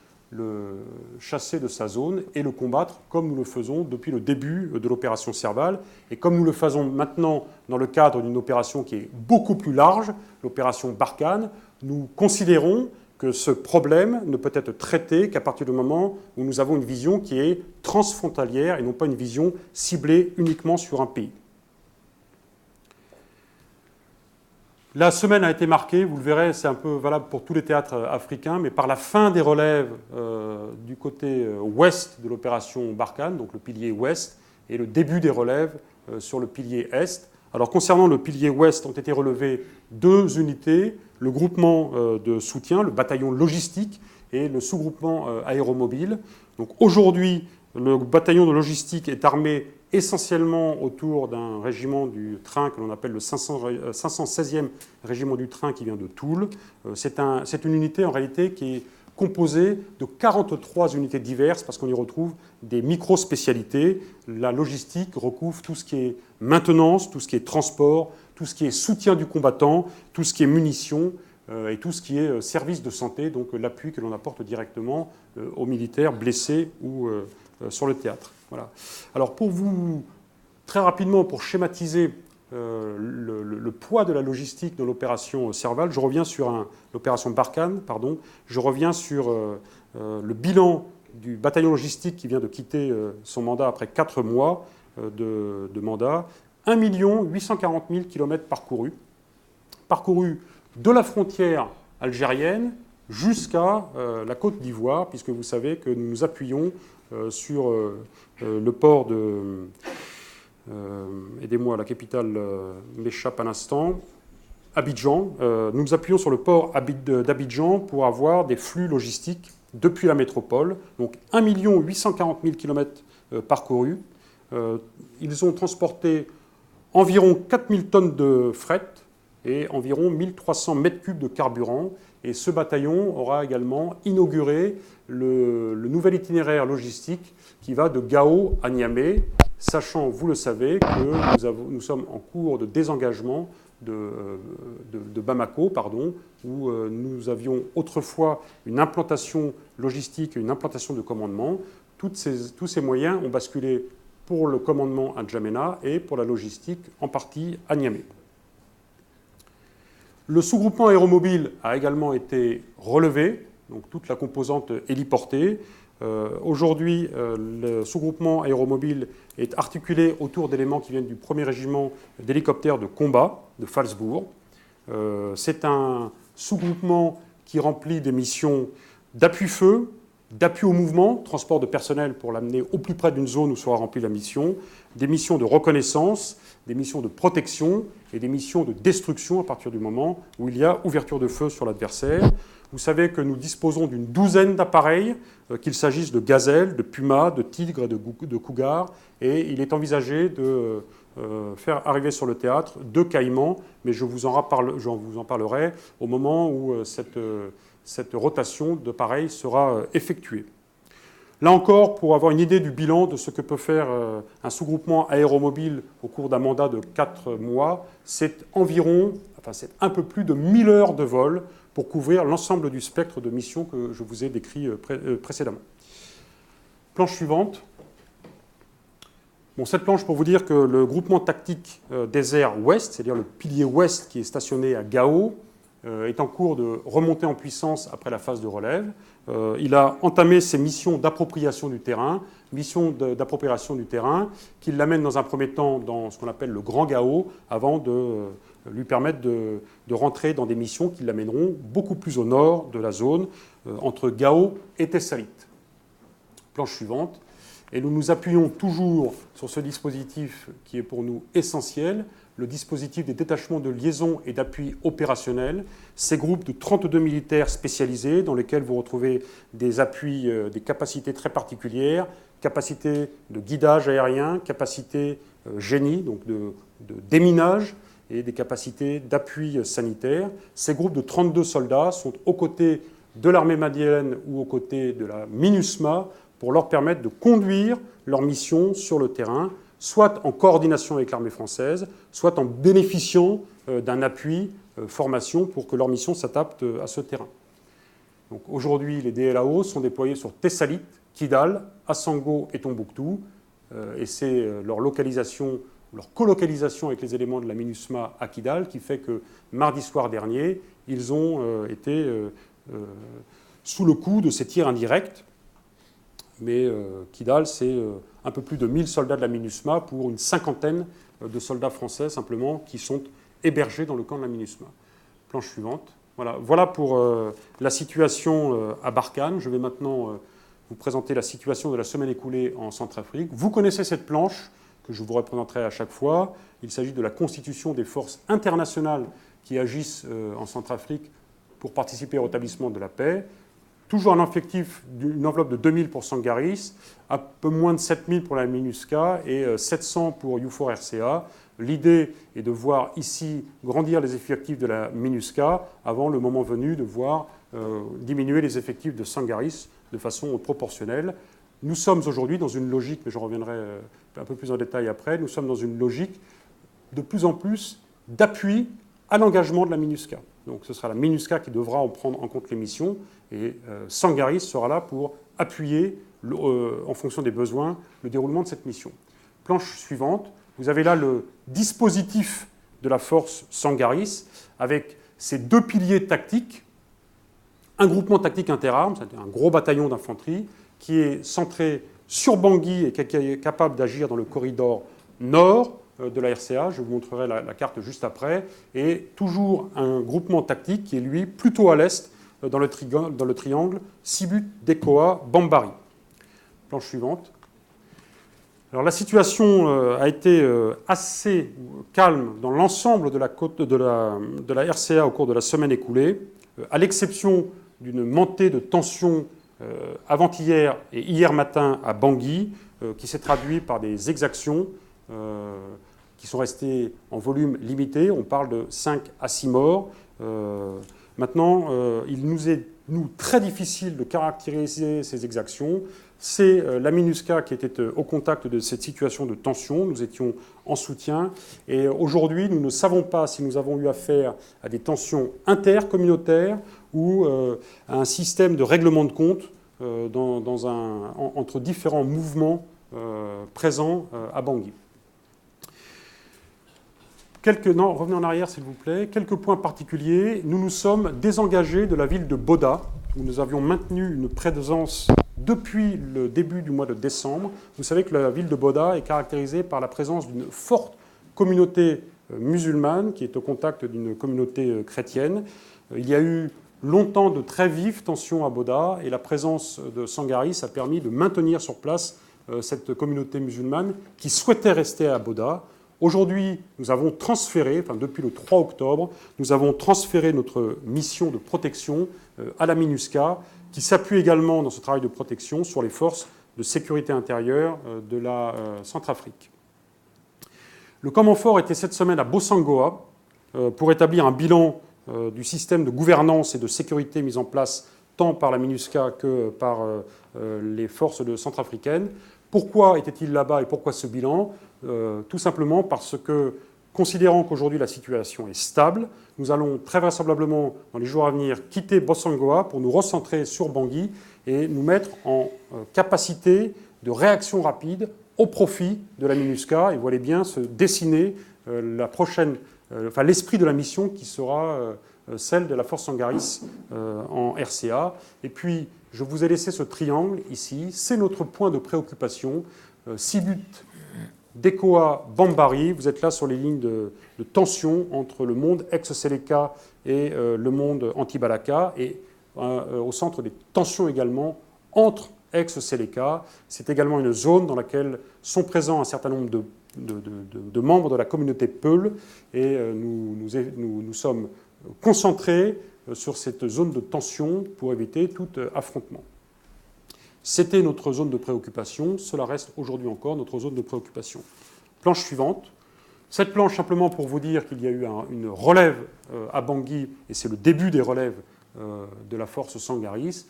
chasser de sa zone et le combattre comme nous le faisons depuis le début de l'opération Serval et comme nous le faisons maintenant dans le cadre d'une opération qui est beaucoup plus large, l'opération Barkhane. Nous considérons que ce problème ne peut être traité qu'à partir du moment où nous avons une vision qui est transfrontalière et non pas une vision ciblée uniquement sur un pays. La semaine a été marquée, vous le verrez, c'est un peu valable pour tous les théâtres africains, mais par la fin des relèves du côté ouest de l'opération Barkhane, donc le pilier ouest, et le début des relèves sur le pilier Est. Alors concernant le pilier Ouest, ont été relevées 2 unités, le groupement de soutien, le bataillon logistique et le sous-groupement aéromobile. Donc aujourd'hui, le bataillon de logistique est armé essentiellement autour d'un régiment du train que l'on appelle le 516e régiment du train qui vient de Toul. C'est une unité en réalité qui est composée de 43 unités diverses parce qu'on y retrouve des micro-spécialités. La logistique recouvre tout ce qui est maintenance, tout ce qui est transport, tout ce qui est soutien du combattant, tout ce qui est munitions et tout ce qui est service de santé, donc l'appui que l'on apporte directement aux militaires blessés ou sur le théâtre. Voilà. Alors très rapidement, pour schématiser le poids de la logistique de l'opération Serval, je reviens sur l'opération Barkhane, je reviens sur le bilan du bataillon logistique qui vient de quitter son mandat après 4 mois de mandat. 1 840 000 km parcourus de la frontière algérienne jusqu'à la Côte d'Ivoire, puisque vous savez que nous nous appuyons sur le port de... aidez-moi, la capitale m'échappe à l'instant, Abidjan. Nous nous appuyons sur le port d'Abidjan pour avoir des flux logistiques depuis la métropole. Donc 1 840 000 km parcourus. Ils ont transporté environ 4 000 tonnes de fret et environ 1 300 mètres cubes de carburant. Et ce bataillon aura également inauguré le nouvel itinéraire logistique qui va de Gao à Niamey, sachant, vous le savez, que nous sommes en cours de désengagement de Bamako, où nous avions autrefois une implantation logistique et une implantation de commandement. Tous ces moyens ont basculé pour le commandement à N'Djamena et pour la logistique en partie à Niamey. Le sous-groupement aéromobile a également été relevé, donc toute la composante héliportée. Aujourd'hui, le sous-groupement aéromobile est articulé autour d'éléments qui viennent du 1er régiment d'hélicoptères de combat de Phalsbourg. C'est un sous-groupement qui remplit des missions d'appui-feu, d'appui au mouvement, transport de personnel pour l'amener au plus près d'une zone où sera remplie la mission, des missions de reconnaissance, des missions de protection et des missions de destruction à partir du moment où il y a ouverture de feu sur l'adversaire. Vous savez que nous disposons d'une 12aine d'appareils, qu'il s'agisse de gazelles, de pumas, de tigres et de cougars, et il est envisagé de faire arriver sur le théâtre 2 caïmans, mais je vous en parlerai au moment où cette rotation d'appareils sera effectuée. Là encore, pour avoir une idée du bilan de ce que peut faire un sous-groupement aéromobile au cours d'un mandat de 4 mois, c'est un peu plus de 1000 heures de vol pour couvrir l'ensemble du spectre de missions que je vous ai décrit précédemment. Planche suivante. Bon, cette planche pour vous dire que le groupement tactique des airs ouest, c'est-à-dire le pilier ouest qui est stationné à Gao, est en cours de remonter en puissance après la phase de relève. Il a entamé ses missions d'appropriation du terrain, qui l'amène dans un premier temps dans ce qu'on appelle le Grand Gao, avant de lui permettre de rentrer dans des missions qui l'amèneront beaucoup plus au nord de la zone, entre Gao et Tessalit. Planche suivante. Et nous nous appuyons toujours sur ce dispositif qui est pour nous essentiel, le dispositif des détachements de liaison et d'appui opérationnel. Ces groupes de 32 militaires spécialisés dans lesquels vous retrouvez des appuis, des capacités très particulières, capacités de guidage aérien, capacités génie, donc de déminage, et des capacités d'appui sanitaire. Ces groupes de 32 soldats sont aux côtés de l'armée malienne ou aux côtés de la MINUSMA pour leur permettre de conduire leur mission sur le terrain, soit en coordination avec l'armée française, soit en bénéficiant d'un appui formation pour que leur mission s'adapte à ce terrain. Donc aujourd'hui, les DLAO sont déployés sur Tessalit, Kidal, Assango et Tombouctou, et c'est leur colocalisation avec les éléments de la MINUSMA à Kidal qui fait que mardi soir dernier, ils ont été sous le coup de ces tirs indirects. Mais Kidal, c'est un peu plus de 1000 soldats de la MINUSMA pour une 50aine de soldats français simplement qui sont hébergés dans le camp de la MINUSMA. Planche suivante. Voilà pour la situation à Barkhane. Je vais maintenant vous présenter la situation de la semaine écoulée en Centrafrique. Vous connaissez cette planche que je vous représenterai à chaque fois. Il s'agit de la constitution des forces internationales qui agissent en Centrafrique pour participer au rétablissement de la paix. Toujours un effectif d'une enveloppe de 2000 pour Sangaris, un peu moins de 7000 pour la MINUSCA et 700 pour EUFOR RCA. L'idée est de voir ici grandir les effectifs de la MINUSCA avant le moment venu de voir diminuer les effectifs de Sangaris de façon proportionnelle. Nous sommes aujourd'hui dans une logique, mais je reviendrai un peu plus en détail après, nous sommes dans une logique de plus en plus d'appui à l'engagement de la MINUSCA. Donc ce sera la MINUSCA qui devra en prendre en compte les missions et Sangaris sera là pour appuyer, en fonction des besoins, le déroulement de cette mission. Planche suivante, vous avez là le dispositif de la force Sangaris avec ses deux piliers tactiques, un groupement tactique interarmes, c'est-à-dire un gros bataillon d'infanterie qui est centré sur Bangui et qui est capable d'agir dans le corridor nord de la RCA, je vous montrerai la carte juste après, et toujours un groupement tactique qui est, lui, plutôt à l'est, dans le triangle Sibut, Dekoa, Bambari. Planche suivante. Alors, la situation a été assez calme dans l'ensemble de la RCA au cours de la semaine écoulée, à l'exception d'une montée de tension avant-hier et hier matin à Bangui, qui s'est traduit par des exactions qui sont restés en volume limité. On parle de 5 à 6 morts. Maintenant, il nous est, très difficile de caractériser ces exactions. C'est la MINUSCA qui était au contact de cette situation de tension. Nous étions en soutien. Et aujourd'hui, nous ne savons pas si nous avons eu affaire à des tensions intercommunautaires ou à un système de règlement de compte entre différents mouvements présents à Bangui. Revenez en arrière, s'il vous plaît. Quelques points particuliers. Nous nous sommes désengagés de la ville de Boda, où nous avions maintenu une présence depuis le début du mois de décembre. Vous savez que la ville de Boda est caractérisée par la présence d'une forte communauté musulmane qui est au contact d'une communauté chrétienne. Il y a eu longtemps de très vives tensions à Boda et la présence de Sangaris a permis de maintenir sur place cette communauté musulmane qui souhaitait rester à Boda. Aujourd'hui, nous avons transféré, depuis le 3 octobre, nous avons transféré notre mission de protection à la MINUSCA, qui s'appuie également dans ce travail de protection sur les forces de sécurité intérieure de la Centrafrique. Le camp Montfort était cette semaine à Bossangoa pour établir un bilan du système de gouvernance et de sécurité mis en place tant par la MINUSCA que par les forces centrafricaines. Pourquoi était-il là-bas et pourquoi ce bilan ? Tout simplement parce que, considérant qu'aujourd'hui la situation est stable, nous allons très vraisemblablement, dans les jours à venir, quitter Bossangoa pour nous recentrer sur Bangui et nous mettre en capacité de réaction rapide au profit de la MINUSCA. Et vous voyez bien se dessiner l'esprit de la mission qui sera celle de la force Sangaris en RCA. Et puis, je vous ai laissé ce triangle ici. C'est notre point de préoccupation. Sibut, Dekoa, Bambari, vous êtes là sur les lignes de tension entre le monde ex-Seleka et le monde anti-Balaka, et au centre des tensions également entre ex-Seleka. C'est également une zone dans laquelle sont présents un certain nombre de membres de la communauté Peul, et nous sommes concentrés sur cette zone de tension pour éviter tout affrontement. C'était notre zone de préoccupation, cela reste aujourd'hui encore notre zone de préoccupation. Planche suivante. Cette planche, simplement pour vous dire qu'il y a eu une relève à Bangui, et c'est le début des relèves de la force Sangaris.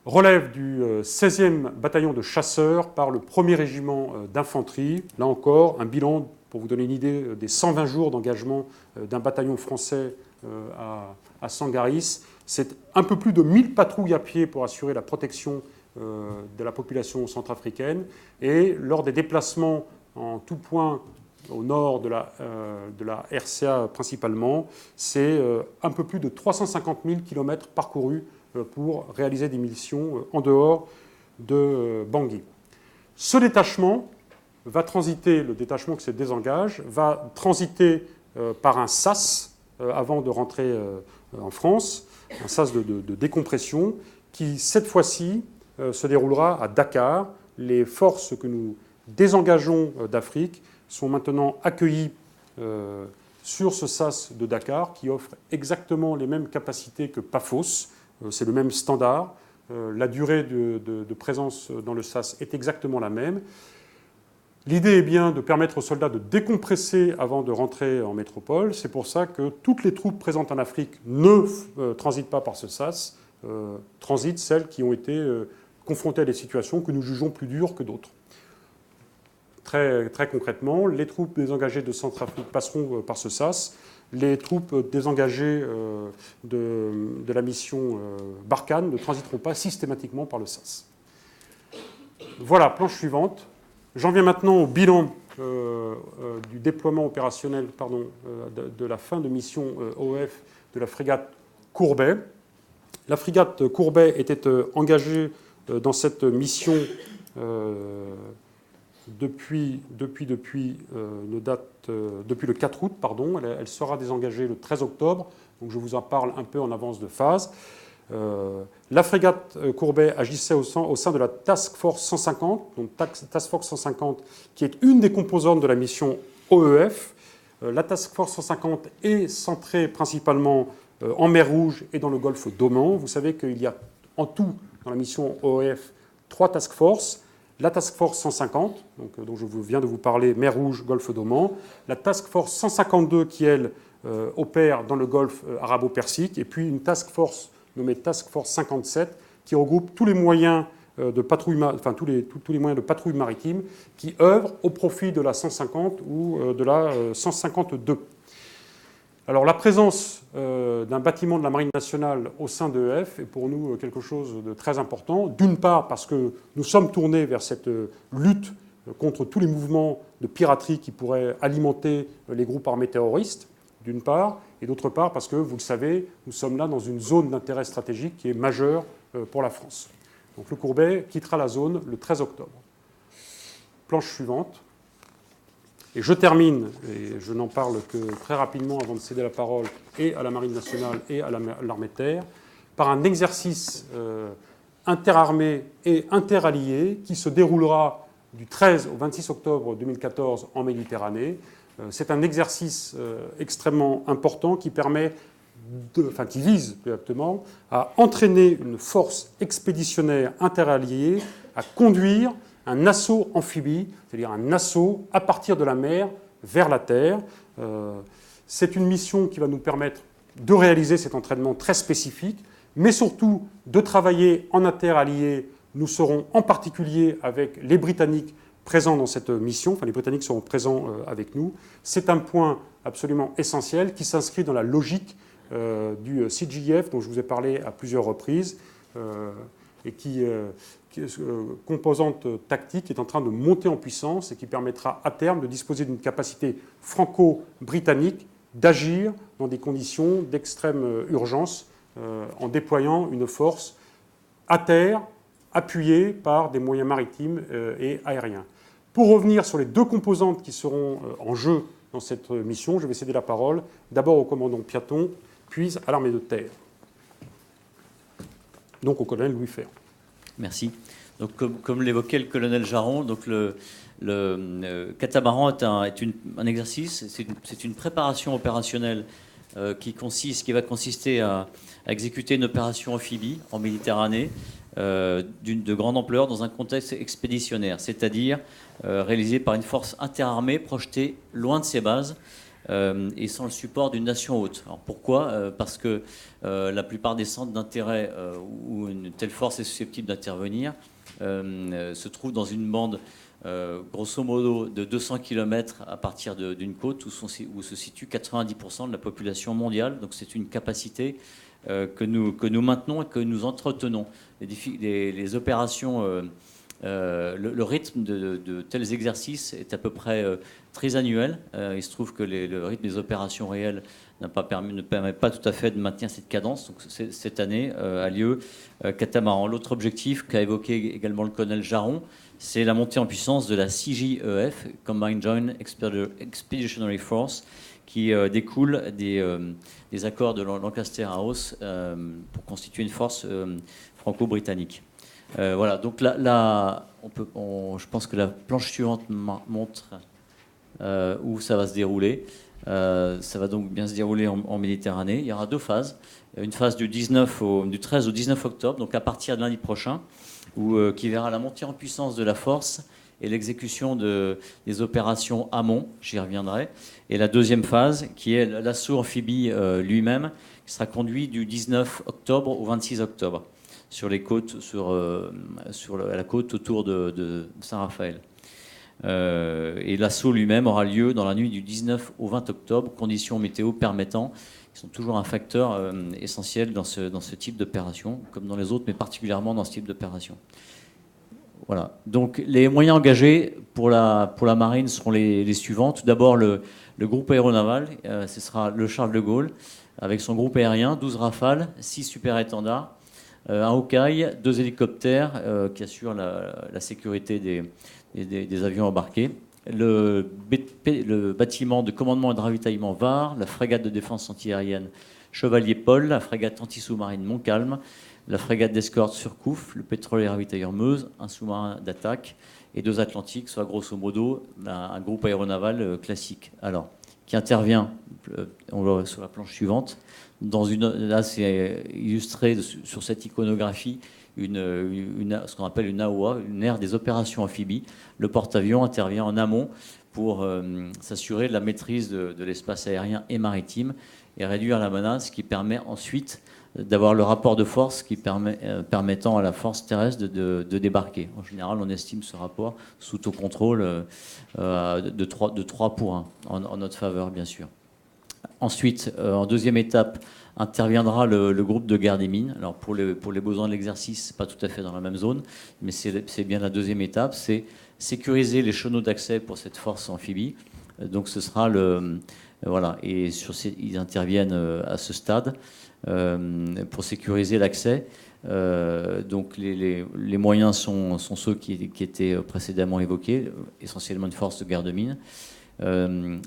Relève du 16e bataillon de chasseurs par le 1er régiment d'infanterie. Là encore, un bilan, pour vous donner une idée, des 120 jours d'engagement d'un bataillon français à Sangaris. C'est un peu plus de 1000 patrouilles à pied pour assurer la protection de la population centrafricaine. Et lors des déplacements en tout point au nord de la RCA principalement, c'est un peu plus de 350 000 km parcourus pour réaliser des missions en dehors de Bangui. Ce détachement va transiter, le détachement qui se désengage, va transiter par un SAS avant de rentrer en France, un SAS de décompression qui, cette fois-ci, se déroulera à Dakar. Les forces que nous des engageants d'Afrique sont maintenant accueillis sur ce SAS de Dakar qui offre exactement les mêmes capacités que PAFOS. C'est le même standard. La durée de présence dans le SAS est exactement la même. L'idée est bien de permettre aux soldats de décompresser avant de rentrer en métropole. C'est pour ça que toutes les troupes présentes en Afrique ne transitent pas par ce SAS, transitent celles qui ont été confrontées à des situations que nous jugeons plus dures que d'autres. Très, très concrètement, les troupes désengagées de Centrafrique passeront par ce SAS. Les troupes désengagées de la mission Barkhane ne transiteront pas systématiquement par le SAS. Voilà, planche suivante. J'en viens maintenant au bilan du déploiement opérationnel de la fin de mission OEF de la frégate Courbet. La frégate Courbet était engagée dans cette mission depuis le 4 août. Elle sera désengagée le 13 octobre, donc je vous en parle un peu en avance de phase. La frégate Courbet agissait au sein de la Task Force 150, donc Task Force 150 qui est une des composantes de la mission OEF. La Task Force 150 est centrée principalement en mer Rouge et dans le golfe d'Oman. Vous savez qu'il y a en tout dans la mission OEF 3 Task Force. La Task Force 150, dont je viens de vous parler, mer Rouge, golfe d'Oman. La Task Force 152 qui, elle, opère dans le golfe arabo-persique. Et puis une Task Force nommée Task Force 57, qui regroupe tous les moyens de patrouille, tous les moyens de patrouille maritime qui œuvrent au profit de la 150 ou de la 152. Alors la présence d'un bâtiment de la Marine nationale au sein d'EF est pour nous quelque chose de très important. D'une part parce que nous sommes tournés vers cette lutte contre tous les mouvements de piraterie qui pourraient alimenter les groupes armés terroristes, d'une part, et d'autre part parce que, vous le savez, nous sommes là dans une zone d'intérêt stratégique qui est majeure pour la France. Donc le Courbet quittera la zone le 13 octobre. Planche suivante. Et je termine, et je n'en parle que très rapidement avant de céder la parole et à la Marine nationale et à l'armée de terre, par un exercice interarmé et interallié qui se déroulera du 13 au 26 octobre 2014 en Méditerranée. C'est un exercice extrêmement important qui qui vise exactement à entraîner une force expéditionnaire interalliée à conduire un assaut amphibie, c'est-à-dire un assaut à partir de la mer vers la terre. C'est une mission qui va nous permettre de réaliser cet entraînement très spécifique, mais surtout de travailler en interallié. Nous serons en particulier avec les Britanniques présents dans cette mission, enfin les Britanniques seront présents avec nous. C'est un point absolument essentiel qui s'inscrit dans la logique du CGF dont je vous ai parlé à plusieurs reprises et qui composante tactique est en train de monter en puissance et qui permettra à terme de disposer d'une capacité franco-britannique d'agir dans des conditions d'extrême urgence en déployant une force à terre appuyée par des moyens maritimes et aériens. Pour revenir sur les deux composantes qui seront en jeu dans cette mission, je vais céder la parole d'abord au commandant Piaton, puis à l'armée de terre. Donc au colonel Louis Ferrand. Merci. Donc, comme l'évoquait le colonel Jaron, donc le catamaran est un exercice, c'est une préparation opérationnelle qui va consister à exécuter une opération amphibie en Méditerranée de grande ampleur dans un contexte expéditionnaire, c'est-à-dire réalisée par une force interarmée projetée loin de ses bases et sans le support d'une nation hôte. Alors pourquoi ? Parce que la plupart des centres d'intérêt où une telle force est susceptible d'intervenir se trouvent dans une bande grosso modo de 200 km à partir d'une côte où se situe 90% de la population mondiale. Donc c'est une capacité que nous maintenons et que nous entretenons. Les opérations, le rythme de tels exercices est à peu près trisannuel. Il se trouve que le rythme des opérations réelles ne permet pas tout à fait de maintenir cette cadence. Donc cette année a lieu catamaran. L'autre objectif qu'a évoqué également le colonel Jaron, c'est la montée en puissance de la CJEF, Combined Joint Expeditionary Force, qui découle des accords de Lancaster House pour constituer une force franco-britannique. Voilà, donc là je pense que la planche suivante montre où ça va se dérouler. Ça va donc bien se dérouler en Méditerranée. Il y aura 2 phases. Une phase du 13 au 19 octobre, donc à partir de lundi prochain, qui verra la montée en puissance de la force et l'exécution des opérations amont, j'y reviendrai. Et la deuxième phase, qui est l'assaut amphibie lui-même, qui sera conduit du 19 octobre au 26 octobre sur les côtes, la côte autour de Saint-Raphaël. Et l'assaut lui-même aura lieu dans la nuit du 19 au 20 octobre, conditions météo permettant, qui sont toujours un facteur essentiel dans ce type d'opération, comme dans les autres, mais particulièrement dans ce type d'opération. Voilà. Donc les moyens engagés pour la marine seront les suivants. Tout d'abord, le groupe aéronaval, ce sera le Charles de Gaulle, avec son groupe aérien, 12 Rafales, 6 super-étendards, un Hawkeye, 2 hélicoptères qui assurent la sécurité des avions embarqués, le bâtiment de commandement et de ravitaillement VAR, la frégate de défense antiaérienne Chevalier Paul, la frégate anti-sous-marine Montcalm, la frégate d'escorte Surcouf, le pétrolier ravitailleur Meuse, un sous-marin d'attaque et 2 Atlantiques, soit grosso modo un groupe aéronaval classique. Alors, qui intervient, on le voit sur la planche suivante, là c'est illustré sur cette iconographie, ce qu'on appelle une AOA, une aire des opérations amphibies. Le porte-avions intervient en amont pour s'assurer de la maîtrise de l'espace aérien et maritime et réduire la menace, qui permet ensuite d'avoir le rapport de force permettant à la force terrestre de débarquer. En général, on estime ce rapport sous taux contrôle de 3 pour 1, en notre faveur, bien sûr. Ensuite, en deuxième étape, interviendra le groupe de guerre des mines. Alors pour les besoins de l'exercice, c'est pas tout à fait dans la même zone, mais c'est bien la deuxième étape, c'est sécuriser les chenaux d'accès pour cette force amphibie. Donc ce sera voilà, et ils interviennent à ce stade pour sécuriser l'accès. Donc les moyens sont ceux qui étaient précédemment évoqués, essentiellement une force de garde mine.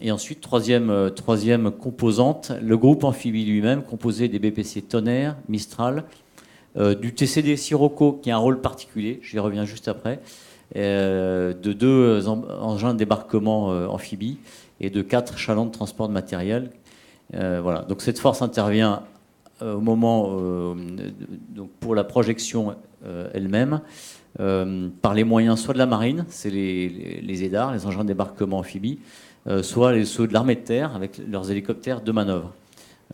Et ensuite, troisième composante, le groupe amphibie lui-même, composé des BPC Tonnerre, Mistral, du TCD Sirocco, qui a un rôle particulier, j'y reviens juste après, de 2 engins de débarquement amphibies et de 4 chalands de transport de matériel. Voilà. Donc cette force intervient au moment donc pour la projection elle-même, par les moyens soit de la marine, c'est les EDAR, les engins de débarquement amphibies, soit ceux de l'armée de terre avec leurs hélicoptères de manœuvre.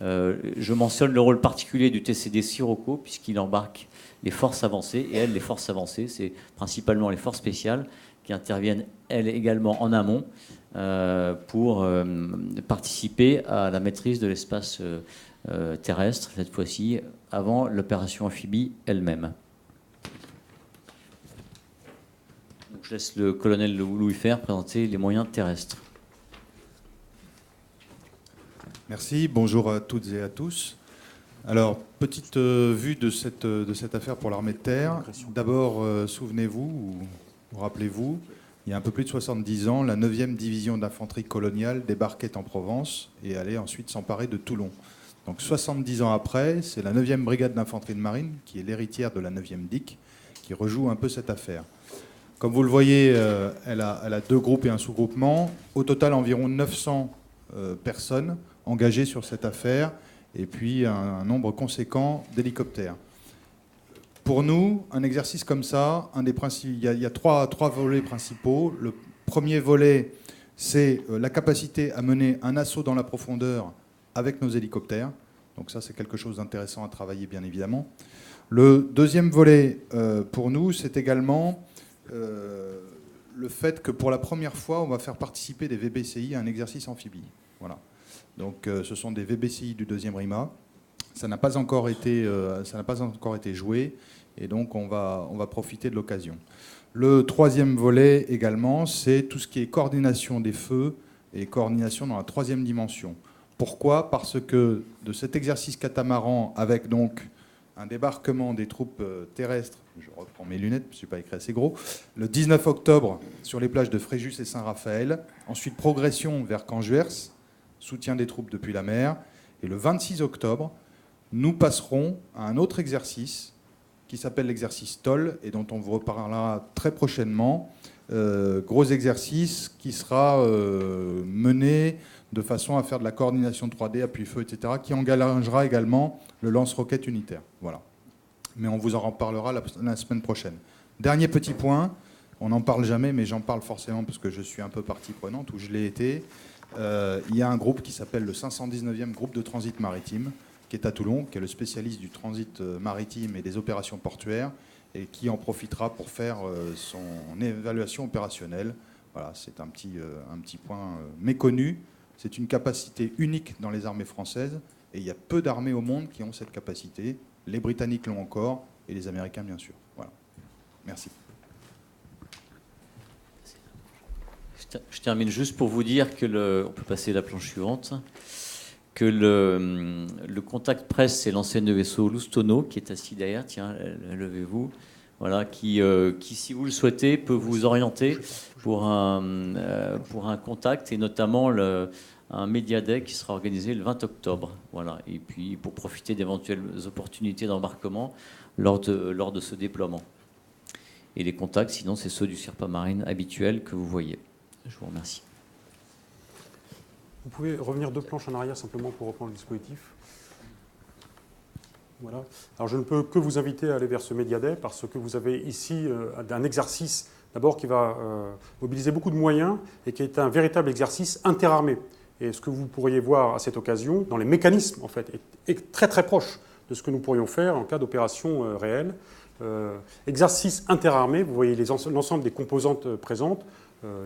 Je mentionne le rôle particulier du TCD Sirocco puisqu'il embarque les forces avancées, et les forces avancées, c'est principalement les forces spéciales qui interviennent, elles également en amont, pour participer à la maîtrise de l'espace terrestre, cette fois-ci avant l'opération amphibie elle-même. Donc, je laisse le colonel Louis Fer présenter les moyens terrestres. Merci, bonjour à toutes et à tous. Alors, petite vue de cette affaire pour l'armée de terre. D'abord, souvenez-vous, ou rappelez-vous, il y a un peu plus de 70 ans, la 9e division d'infanterie coloniale débarquait en Provence et allait ensuite s'emparer de Toulon. Donc 70 ans après, c'est la 9e brigade d'infanterie de marine, qui est l'héritière de la 9e DIC, qui rejoue un peu cette affaire. Comme vous le voyez, elle a 2 groupes et un sous-groupement. Au total, environ 900 personnes engagées sur cette affaire, et puis un nombre conséquent d'hélicoptères. Pour nous, un exercice comme ça, il y a trois volets principaux. Le premier volet, c'est la capacité à mener un assaut dans la profondeur avec nos hélicoptères. Donc ça, c'est quelque chose d'intéressant à travailler, bien évidemment. Le deuxième volet, pour nous, c'est également le fait que pour la première fois, on va faire participer des VBCI à un exercice amphibie. Voilà. Donc ce sont des VBCI du 2e RIMA. Ça n'a pas encore été joué, et donc on va profiter de l'occasion. Le troisième volet également, c'est tout ce qui est coordination des feux et coordination dans la 3e dimension. Pourquoi ? Parce que de cet exercice catamaran, avec donc un débarquement des troupes terrestres, je reprends mes lunettes, je ne suis pas écrit assez gros, le 19 octobre sur les plages de Fréjus et Saint-Raphaël, ensuite progression vers Canjuers, soutien des troupes depuis la mer, et le 26 octobre, nous passerons à un autre exercice qui s'appelle l'exercice TOL et dont on vous reparlera très prochainement. Gros exercice qui sera mené de façon à faire de la coordination 3D, appui-feu, etc., qui engagera également le lance-roquette unitaire. Voilà. Mais on vous en reparlera la semaine prochaine. Dernier petit point, on n'en parle jamais, mais j'en parle forcément parce que je suis un peu partie prenante, ou je l'ai été. Il y a un groupe qui s'appelle le 519e groupe de transit maritime, qui est à Toulon, qui est le spécialiste du transit maritime et des opérations portuaires, et qui en profitera pour faire son évaluation opérationnelle. Voilà, c'est un petit point méconnu. C'est une capacité unique dans les armées françaises, et il y a peu d'armées au monde qui ont cette capacité. Les Britanniques l'ont encore, et les Américains, bien sûr. Voilà. Merci. Je termine juste pour vous dire que on peut passer à la planche suivante, que le contact presse, c'est l'ancienne de vaisseau Loustono, qui est assis derrière, tiens, levez-vous, voilà, qui, si vous le souhaitez, peut vous orienter pour un contact, et notamment un Media Day qui sera organisé le 20 octobre. Voilà, et puis pour profiter d'éventuelles opportunités d'embarquement lors de ce déploiement. Et les contacts, sinon, c'est ceux du Sherpa Marine habituel que vous voyez. Je vous remercie. Vous pouvez revenir 2 planches en arrière simplement pour reprendre le dispositif. Voilà. Alors je ne peux que vous inviter à aller vers ce Media Day parce que vous avez ici un exercice d'abord qui va mobiliser beaucoup de moyens et qui est un véritable exercice interarmé. Et ce que vous pourriez voir à cette occasion, dans les mécanismes en fait, est très très proche de ce que nous pourrions faire en cas d'opération réelle. Exercice interarmé, vous voyez l'ensemble des composantes présentes.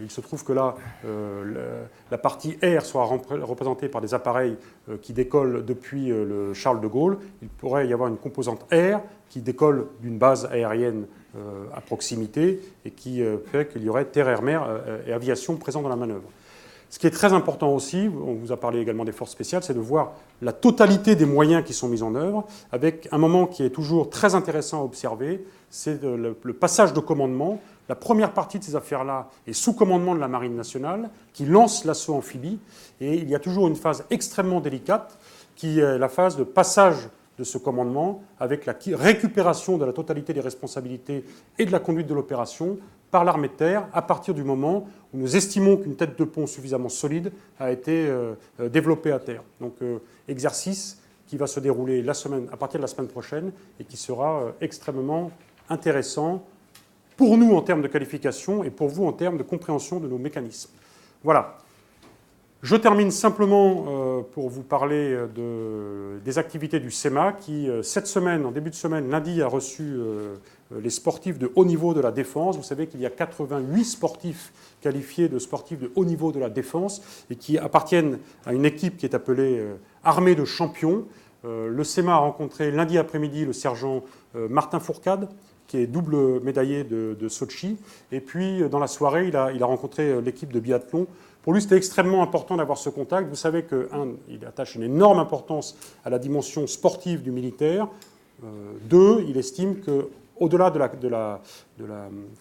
Il se trouve que là, la partie air sera représentée par des appareils qui décollent depuis le Charles de Gaulle. Il pourrait y avoir une composante air qui décolle d'une base aérienne à proximité et qui fait qu'il y aurait terre, air, mer et aviation présents dans la manœuvre. Ce qui est très important aussi, on vous a parlé également des forces spéciales, c'est de voir la totalité des moyens qui sont mis en œuvre, avec un moment qui est toujours très intéressant à observer, c'est le passage de commandement. La première partie de ces affaires-là est sous commandement de la Marine nationale, qui lance l'assaut amphibie, et il y a toujours une phase extrêmement délicate, qui est la phase de passage de ce commandement, avec la récupération de la totalité des responsabilités et de la conduite de l'opération par l'armée de terre, à partir du moment où nous estimons qu'une tête de pont suffisamment solide a été développée à terre. Donc exercice qui va se dérouler à partir de la semaine prochaine et qui sera extrêmement intéressant pour nous en termes de qualification et pour vous en termes de compréhension de nos mécanismes. Voilà. Je termine simplement pour vous parler des activités du SEMA qui, cette semaine, en début de semaine, lundi, a reçu les sportifs de haut niveau de la défense. Vous savez qu'il y a 88 sportifs qualifiés de sportifs de haut niveau de la défense et qui appartiennent à une équipe qui est appelée Armée de champions. Le SEMA a rencontré lundi après-midi le sergent Martin Fourcade, qui est double médaillé de Sochi. Et puis, dans la soirée, il a rencontré l'équipe de biathlon. Pour lui, c'était extrêmement important d'avoir ce contact. Vous savez qu'il attache une énorme importance à la dimension sportive du militaire. 2, il estime qu'au-delà de la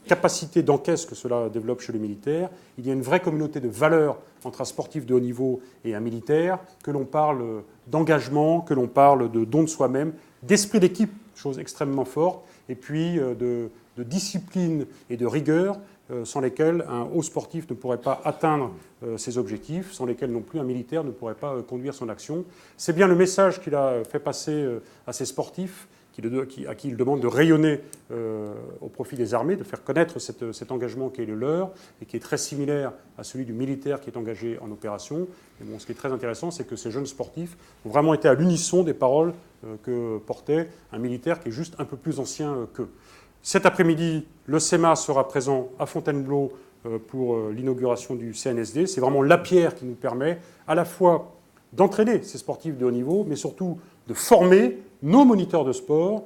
capacité d'encaisse que cela développe chez le militaire, il y a une vraie communauté de valeurs entre un sportif de haut niveau et un militaire, que l'on parle d'engagement, que l'on parle de don de soi-même, d'esprit d'équipe, chose extrêmement forte, et puis de discipline et de rigueur, sans lesquels un haut sportif ne pourrait pas atteindre ses objectifs, sans lesquels non plus un militaire ne pourrait pas conduire son action. C'est bien le message qu'il a fait passer à ces sportifs, à qui il demande de rayonner au profit des armées, de faire connaître cet engagement qui est le leur et qui est très similaire à celui du militaire qui est engagé en opération. Et bon, ce qui est très intéressant, c'est que ces jeunes sportifs ont vraiment été à l'unisson des paroles que portait un militaire qui est juste un peu plus ancien qu'eux. Cet après-midi, le SEMA sera présent à Fontainebleau pour l'inauguration du CNSD. C'est vraiment la pierre qui nous permet à la fois d'entraîner ces sportifs de haut niveau, mais surtout de former nos moniteurs de sport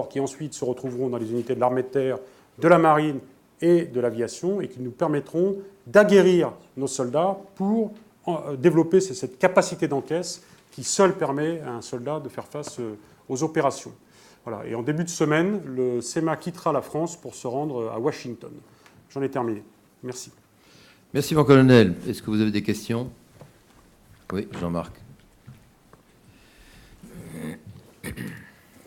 qui ensuite se retrouveront dans les unités de l'armée de terre, de la marine et de l'aviation, et qui nous permettront d'aguerrir nos soldats pour développer cette capacité d'encaisse qui seule permet à un soldat de faire face aux opérations. Voilà. Et en début de semaine, le SEMA quittera la France pour se rendre à Washington. J'en ai terminé. Merci. Merci, mon colonel. Est-ce que vous avez des questions? Oui, Jean-Marc.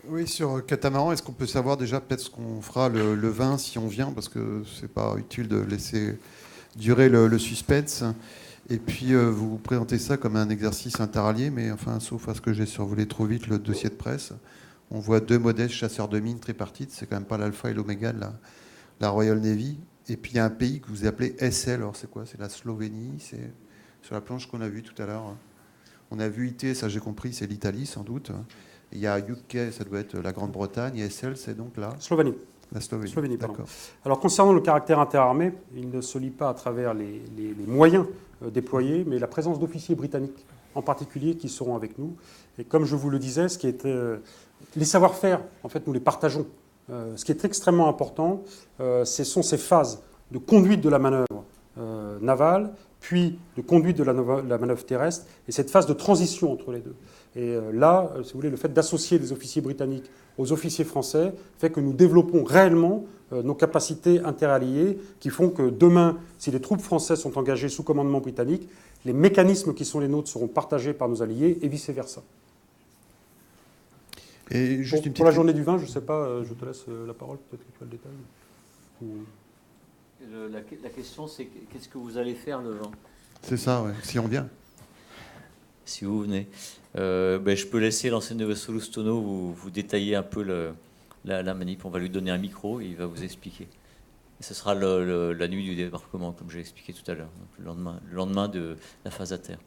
Oui, sur catamaran, est-ce qu'on peut savoir déjà peut-être ce qu'on fera le 20 si on vient, parce que c'est pas utile de laisser durer le suspense. Et puis vous présentez ça comme un exercice interallié, mais enfin, sauf à ce que j'ai survolé trop vite le dossier de presse, on voit 2 modestes chasseurs de mines tripartites, c'est quand même pas l'Alpha et l'Oméga de la Royal Navy. Et puis il y a un pays que vous appelez SL, alors c'est quoi? C'est la Slovénie, c'est sur la planche qu'on a vue tout à l'heure. On a vu IT, ça j'ai compris, c'est l'Italie sans doute. Il y a UK, ça doit être la Grande-Bretagne, et SL, c'est donc là Slovénie. la Slovénie. Slovénie, pardon. D'accord. Alors, concernant le caractère interarmé, il ne se lie pas à travers les moyens déployés, mais la présence d'officiers britanniques, en particulier, qui seront avec nous. Et comme je vous le disais, ce qui est, les savoir-faire, en fait, nous les partageons. Ce qui est extrêmement important, ce sont ces phases de conduite de la manœuvre navale, puis de conduite de la manœuvre terrestre, et cette phase de transition entre les deux. Et là, si vous voulez, le fait d'associer des officiers britanniques aux officiers français fait que nous développons réellement nos capacités interalliées qui font que demain, si les troupes françaises sont engagées sous commandement britannique, les mécanismes qui sont les nôtres seront partagés par nos alliés et vice-versa. Et juste pour la journée du 20, je ne sais pas, je te laisse la parole, peut-être que tu as le détail. La question, c'est qu'est-ce que vous allez faire le 20 ? C'est ça, ouais, si on vient. Si vous venez. Je peux laisser l'enseignant de Solustono vous détailler un peu la manip. On va lui donner un micro et il va vous expliquer. Et ce sera la nuit du débarquement, comme j'ai expliqué tout à l'heure, donc le lendemain de la phase à terre.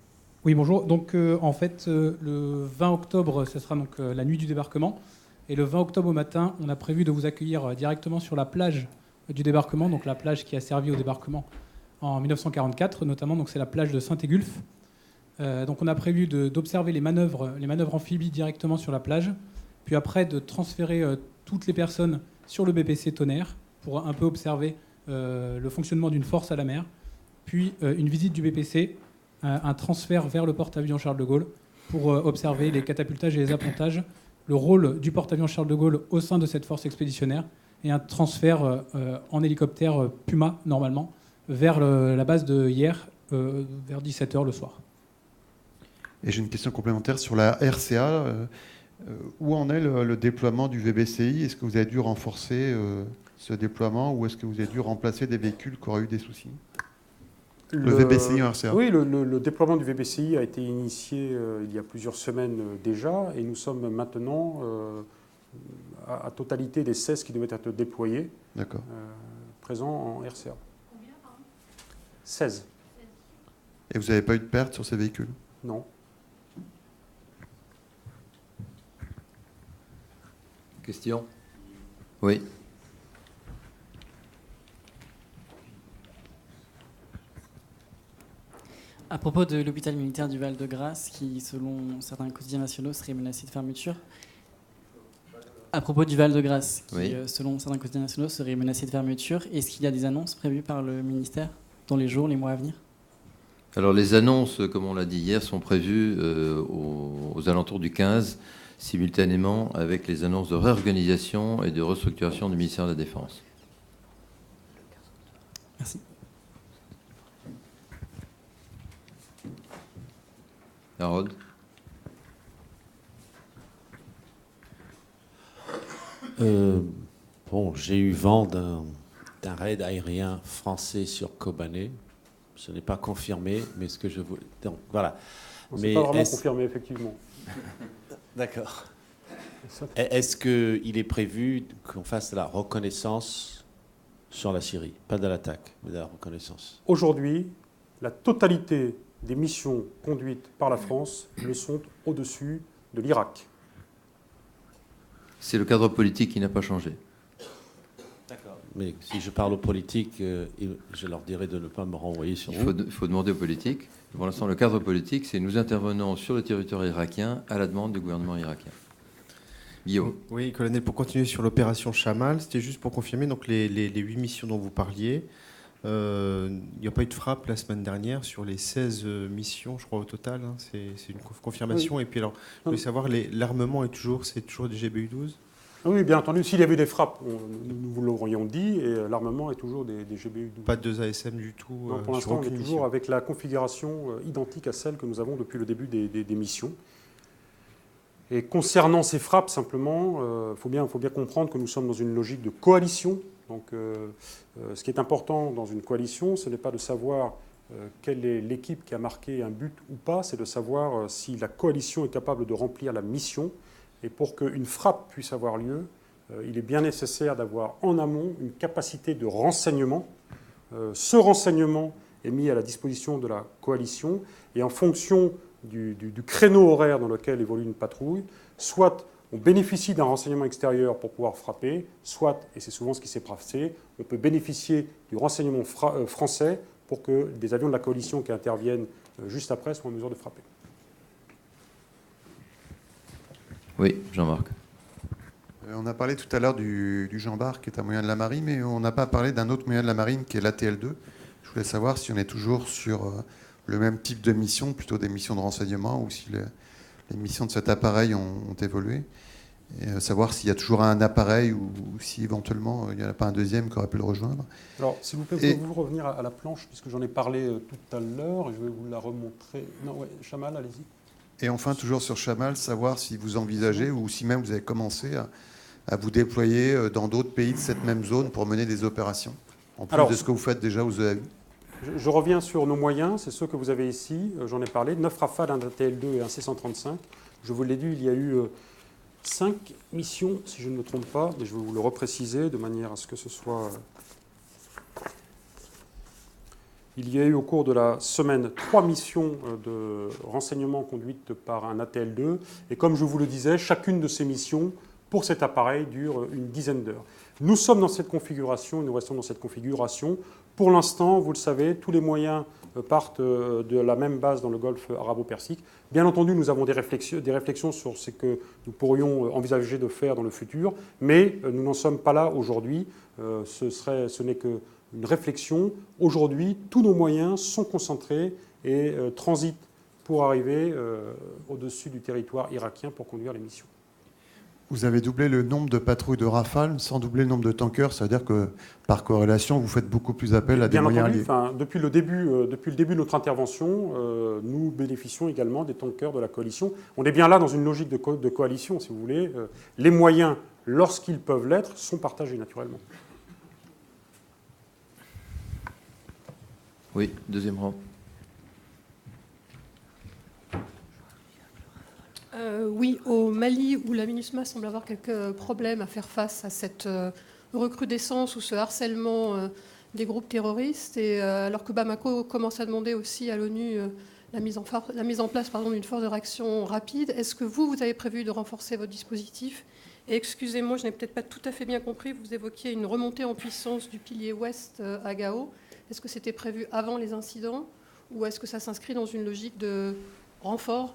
Oui, bonjour. Donc, en fait, le 20 octobre, ce sera donc la nuit du débarquement. Et le 20 octobre au matin, on a prévu de vous accueillir directement sur la plage du débarquement, donc la plage qui a servi au débarquement en 1944, notamment. Donc, c'est la plage de Saint-Égulphe. Donc, on a prévu d'observer les manœuvres amphibies directement sur la plage, puis après de transférer toutes les personnes sur le BPC Tonnerre pour un peu observer le fonctionnement d'une force à la mer, puis une visite du BPC, un transfert vers le porte-avions Charles de Gaulle pour observer les catapultages et les appontages, le rôle du porte-avions Charles de Gaulle au sein de cette force expéditionnaire, et un transfert en hélicoptère Puma, normalement, vers la base de hier, vers 17h le soir. Et j'ai une question complémentaire sur la RCA. Où en est le déploiement du VBCI? Est-ce que vous avez dû renforcer ce déploiement ou est-ce que vous avez dû remplacer des véhicules qui auraient eu des soucis? Le VBCI en RCA. Oui, le déploiement du VBCI a été initié il y a plusieurs semaines déjà et nous sommes maintenant à totalité des 16 qui devaient être déployés, présents en RCA. Combien, pardon ? 16. Et vous n'avez pas eu de perte sur ces véhicules? Non. Question? Oui. À propos de l'hôpital militaire du Val-de-Grâce, qui, selon certains quotidiens nationaux, serait menacé de fermeture. À propos du Val-de-Grâce, qui, oui, selon certains quotidiens nationaux, serait menacé de fermeture, est-ce qu'il y a des annonces prévues par le ministère dans les jours, les mois à venir? Alors les annonces, comme on l'a dit hier, sont prévues aux alentours du 15, simultanément avec les annonces de réorganisation et de restructuration du ministère de la Défense. Merci. Harold? J'ai eu vent d'un raid aérien français sur Kobané. Ce n'est pas confirmé, mais ce que je voulais... Donc, voilà. C'est pas vraiment confirmé, effectivement. D'accord. Est-ce qu'il est prévu qu'on fasse de la reconnaissance sur la Syrie? Pas de l'attaque, mais de la reconnaissance. Aujourd'hui, la totalité des missions conduites par la France le sont au-dessus de l'Irak. C'est le cadre politique qui n'a pas changé. D'accord. Mais si je parle aux politiques, je leur dirais de ne pas me renvoyer sur vous. Il faut demander aux politiques. Pour l'instant, le cadre politique, c'est nous intervenons sur le territoire irakien à la demande du gouvernement irakien. Guillaume. Oui, colonel, pour continuer sur l'opération Chamal, c'était juste pour confirmer donc les 8 missions dont vous parliez. Il n'y a pas eu de frappe la semaine dernière sur les 16 missions, je crois, au total. Hein. C'est une confirmation. Oui. Et puis alors, je voulais savoir, l'armement c'est toujours des GBU-12 ? Oui, bien entendu. S'il y avait des frappes, nous vous l'aurions dit, et l'armement est toujours des GBU-12. Pas de 2 ASM du tout? Non, pour l'instant, on est toujours avec la configuration identique à celle que nous avons depuis le début des missions. Et concernant ces frappes, simplement, faut bien comprendre que nous sommes dans une logique de coalition. Donc, ce qui est important dans une coalition, ce n'est pas de savoir quelle est l'équipe qui a marqué un but ou pas, c'est de savoir si la coalition est capable de remplir la mission. Et pour qu'une frappe puisse avoir lieu, il est bien nécessaire d'avoir en amont une capacité de renseignement. Ce renseignement est mis à la disposition de la coalition et en fonction du créneau horaire dans lequel évolue une patrouille, soit on bénéficie d'un renseignement extérieur pour pouvoir frapper, soit, et c'est souvent ce qui s'est passé, on peut bénéficier du renseignement français pour que des avions de la coalition qui interviennent juste après soient en mesure de frapper. Oui, Jean-Marc. On a parlé tout à l'heure du Jean-Bart, qui est un moyen de la marine, mais on n'a pas parlé d'un autre moyen de la marine, qui est l'ATL-2. Je voulais savoir si on est toujours sur le même type de mission, plutôt des missions de renseignement, ou si les missions de cet appareil ont évolué. Et savoir s'il y a toujours un appareil, ou si éventuellement il n'y en a pas un deuxième qui aurait pu le rejoindre. Alors, s'il vous plaît, pouvez-vous revenir à la planche, puisque j'en ai parlé tout à l'heure, et je vais vous la remontrer. Non, ouais, Chamal, allez-y. Et enfin, toujours sur Chamal, savoir si vous envisagez, ou si même vous avez commencé à vous déployer dans d'autres pays de cette même zone pour mener des opérations, en plus de ce que vous faites déjà aux EAU. Je reviens sur nos moyens, c'est ceux que vous avez ici, j'en ai parlé, 9 Rafales, un ATL-2 et un C-135. Je vous l'ai dit, il y a eu 5 missions, si je ne me trompe pas, et je vais vous le repréciser de manière à ce que ce soit... Il y a eu au cours de la semaine 3 missions de renseignement conduites par un ATL-2, et comme je vous le disais, chacune de ces missions, pour cet appareil, dure une dizaine d'heures. Nous sommes dans cette configuration, et nous restons dans cette configuration. Pour l'instant, vous le savez, tous les moyens partent de la même base dans le golfe arabo-persique. Bien entendu, nous avons des réflexions sur ce que nous pourrions envisager de faire dans le futur, mais nous n'en sommes pas là aujourd'hui. Ce n'est qu'une réflexion. Aujourd'hui, tous nos moyens sont concentrés et transitent pour arriver au-dessus du territoire irakien pour conduire les missions. Vous avez doublé le nombre de patrouilles de Rafale sans doubler le nombre de tankers. Ça veut dire que, par corrélation, vous faites beaucoup plus appel à des moyens alliés. Depuis le début de notre intervention, nous bénéficions également des tankers de la coalition. On est bien là dans une logique de coalition, si vous voulez. Les moyens, lorsqu'ils peuvent l'être, sont partagés naturellement. Oui, deuxième rang. Oui, au Mali, où la MINUSMA semble avoir quelques problèmes à faire face à cette recrudescence ou ce harcèlement des groupes terroristes, et alors que Bamako commence à demander aussi à l'ONU la mise en place d'une force de réaction rapide, est-ce que vous avez prévu de renforcer votre dispositif? Et excusez-moi, je n'ai peut-être pas tout à fait bien compris, vous évoquiez une remontée en puissance du pilier ouest à Gao. Est-ce que c'était prévu avant les incidents, ou est-ce que ça s'inscrit dans une logique de renfort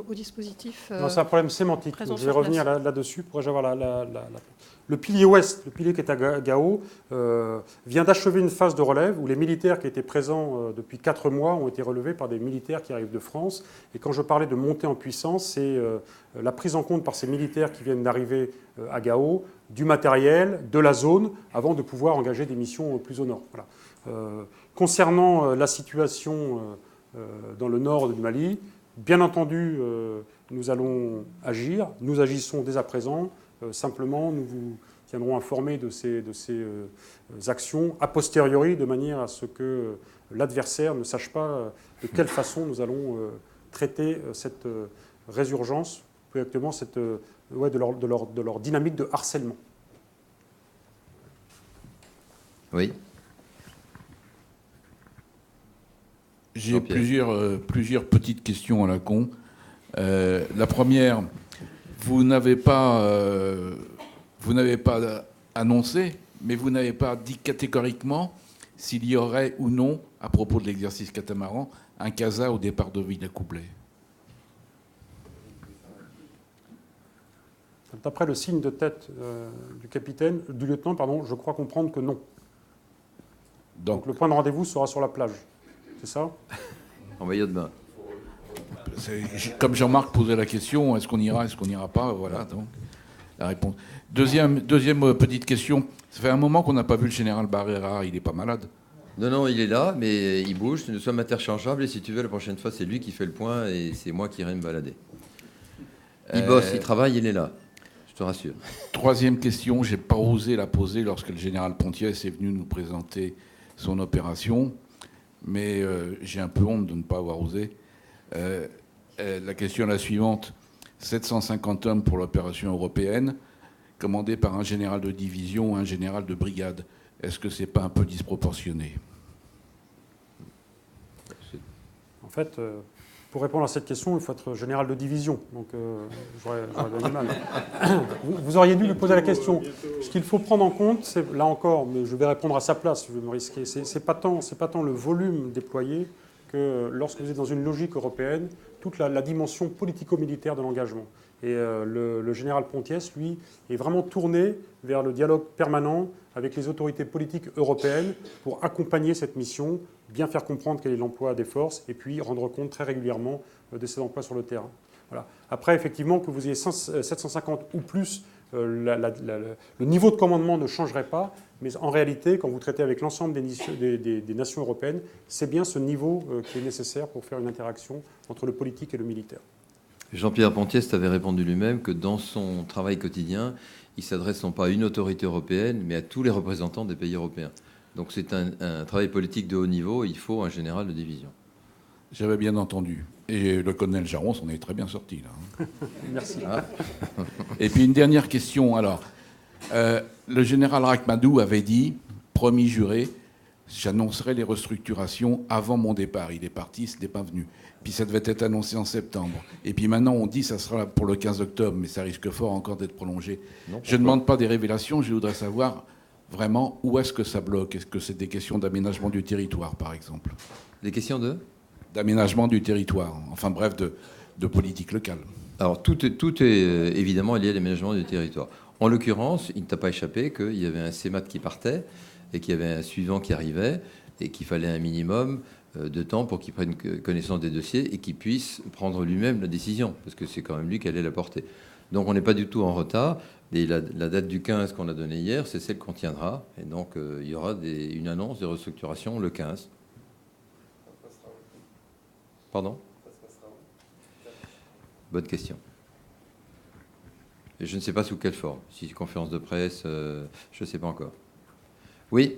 au dispositif? Non, c'est un problème sémantique. Je vais revenir là-dessus pour avoir le pilier ouest, le pilier qui est à Gao, vient d'achever une phase de relève où les militaires qui étaient présents depuis 4 mois ont été relevés par des militaires qui arrivent de France. Et quand je parlais de montée en puissance, c'est la prise en compte par ces militaires qui viennent d'arriver à Gao du matériel, de la zone, avant de pouvoir engager des missions plus au nord. Voilà. Concernant la situation dans le nord du Mali, bien entendu, nous allons agir. Nous agissons dès à présent. Simplement, nous vous tiendrons informés de ces actions a posteriori, de manière à ce que l'adversaire ne sache pas de quelle façon nous allons traiter cette résurgence, plus exactement de leur dynamique de harcèlement. Oui. J'ai plusieurs petites questions à la con. La première, vous n'avez pas annoncé, mais vous n'avez pas dit catégoriquement s'il y aurait ou non, à propos de l'exercice catamaran, un CASA au départ de Villacoublay. D'après le signe de tête du lieutenant, je crois comprendre que non. Donc le point de rendez-vous sera sur la plage. C'est ça? En maillot de bain. Comme Jean-Marc posait la question, est-ce qu'on ira, est-ce qu'on n'ira pas? Voilà, donc, la réponse. Deuxième petite question. Ça fait un moment qu'on n'a pas vu le général Barrera. Il n'est pas malade? Non, il est là, mais il bouge. Nous sommes interchangeables. Et si tu veux, la prochaine fois, c'est lui qui fait le point et c'est moi qui irai me balader. Il bosse, il travaille, il est là. Je te rassure. Troisième question, je n'ai pas osé la poser lorsque le général Pontiès est venu nous présenter son opération, mais j'ai un peu honte de ne pas avoir osé. La question est la suivante. 750 hommes pour l'opération européenne, commandée par un général de division ou un général de brigade. Est-ce que ce n'est pas un peu disproportionné? En fait, pour répondre à cette question, il faut être général de division. Donc, j'aurais donné mal. Vous auriez dû lui poser la question. Ce qu'il faut prendre en compte, c'est, là encore, mais je vais répondre à sa place, je vais me risquer, c'est pas tant le volume déployé que lorsque vous êtes dans une logique européenne, toute la dimension politico-militaire de l'engagement. Et le général Pontiès, lui, est vraiment tourné vers le dialogue permanent avec les autorités politiques européennes pour accompagner cette mission, bien faire comprendre quel est l'emploi des forces et puis rendre compte très régulièrement de ces emplois sur le terrain. Voilà. Après, effectivement, que vous ayez 750 ou plus, le niveau de commandement ne changerait pas, mais en réalité, quand vous traitez avec l'ensemble des nations européennes, c'est bien ce niveau qui est nécessaire pour faire une interaction entre le politique et le militaire. Jean-Pierre Pontiès avait répondu lui-même que dans son travail quotidien, il s'adresse non pas à une autorité européenne, mais à tous les représentants des pays européens. Donc c'est un travail politique de haut niveau, il faut un général de division. J'avais bien entendu. Et le colonel Jaron s'en est très bien sorti, là. Merci. Et puis une dernière question. Alors, le général Rachmadou avait dit, promis juré, j'annoncerai les restructurations avant mon départ. Il est parti, ce n'est pas venu. Puis ça devait être annoncé en septembre. Et puis maintenant, on dit que ça sera pour le 15 octobre, mais ça risque fort encore d'être prolongé. Non, je ne demande pas des révélations, je voudrais savoir vraiment où est-ce que ça bloque. Est-ce que c'est des questions d'aménagement du territoire, par exemple? Des questions d'aménagement du territoire, enfin bref, de politique locale. Alors tout est évidemment lié à l'aménagement du territoire. En l'occurrence, il ne t'a pas échappé qu'il y avait un CEMAT qui partait et qu'il y avait un suivant qui arrivait et qu'il fallait un minimum de temps pour qu'il prenne connaissance des dossiers et qu'il puisse prendre lui-même la décision, parce que c'est quand même lui qui allait la porter. Donc on n'est pas du tout en retard. Et la date du 15 qu'on a donnée hier, c'est celle qu'on tiendra. Et donc il y aura une annonce de restructuration le 15. Pardon ? Bonne question. Et je ne sais pas sous quelle forme. Si conférence de presse, je ne sais pas encore. Oui ?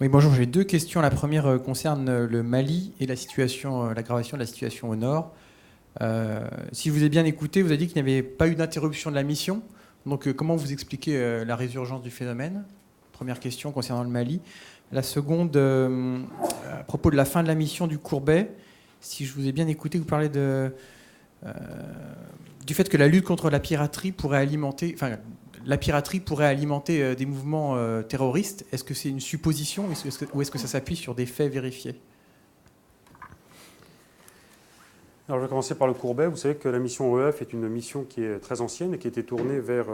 Oui, bonjour, j'ai deux questions. La première concerne le Mali et l'aggravation de la situation au nord. Si je vous ai bien écouté, vous avez dit qu'il n'y avait pas eu d'interruption de la mission. Donc comment vous expliquez la résurgence du phénomène? Première question concernant le Mali. La seconde, à propos de la fin de la mission du Courbet, si je vous ai bien écouté, vous parlez du fait que la lutte contre la piraterie pourrait alimenter, des mouvements terroristes. Est-ce que c'est une supposition ou est-ce que ça s'appuie sur des faits vérifiés? Alors, je vais commencer par le Courbet. Vous savez que la mission OEF est une mission qui est très ancienne et qui a été tournée vers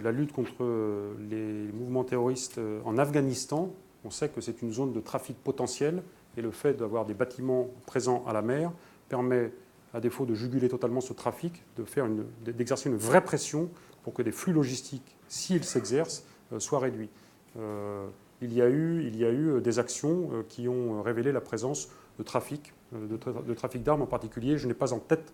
la lutte contre les mouvements terroristes en Afghanistan. On sait que c'est une zone de trafic potentiel et le fait d'avoir des bâtiments présents à la mer permet, à défaut de juguler totalement ce trafic, d'exercer une vraie pression pour que des flux logistiques, s'ils s'exercent, soient réduits. Il y a eu des actions qui ont révélé la présence de trafic d'armes en particulier. Je n'ai pas en tête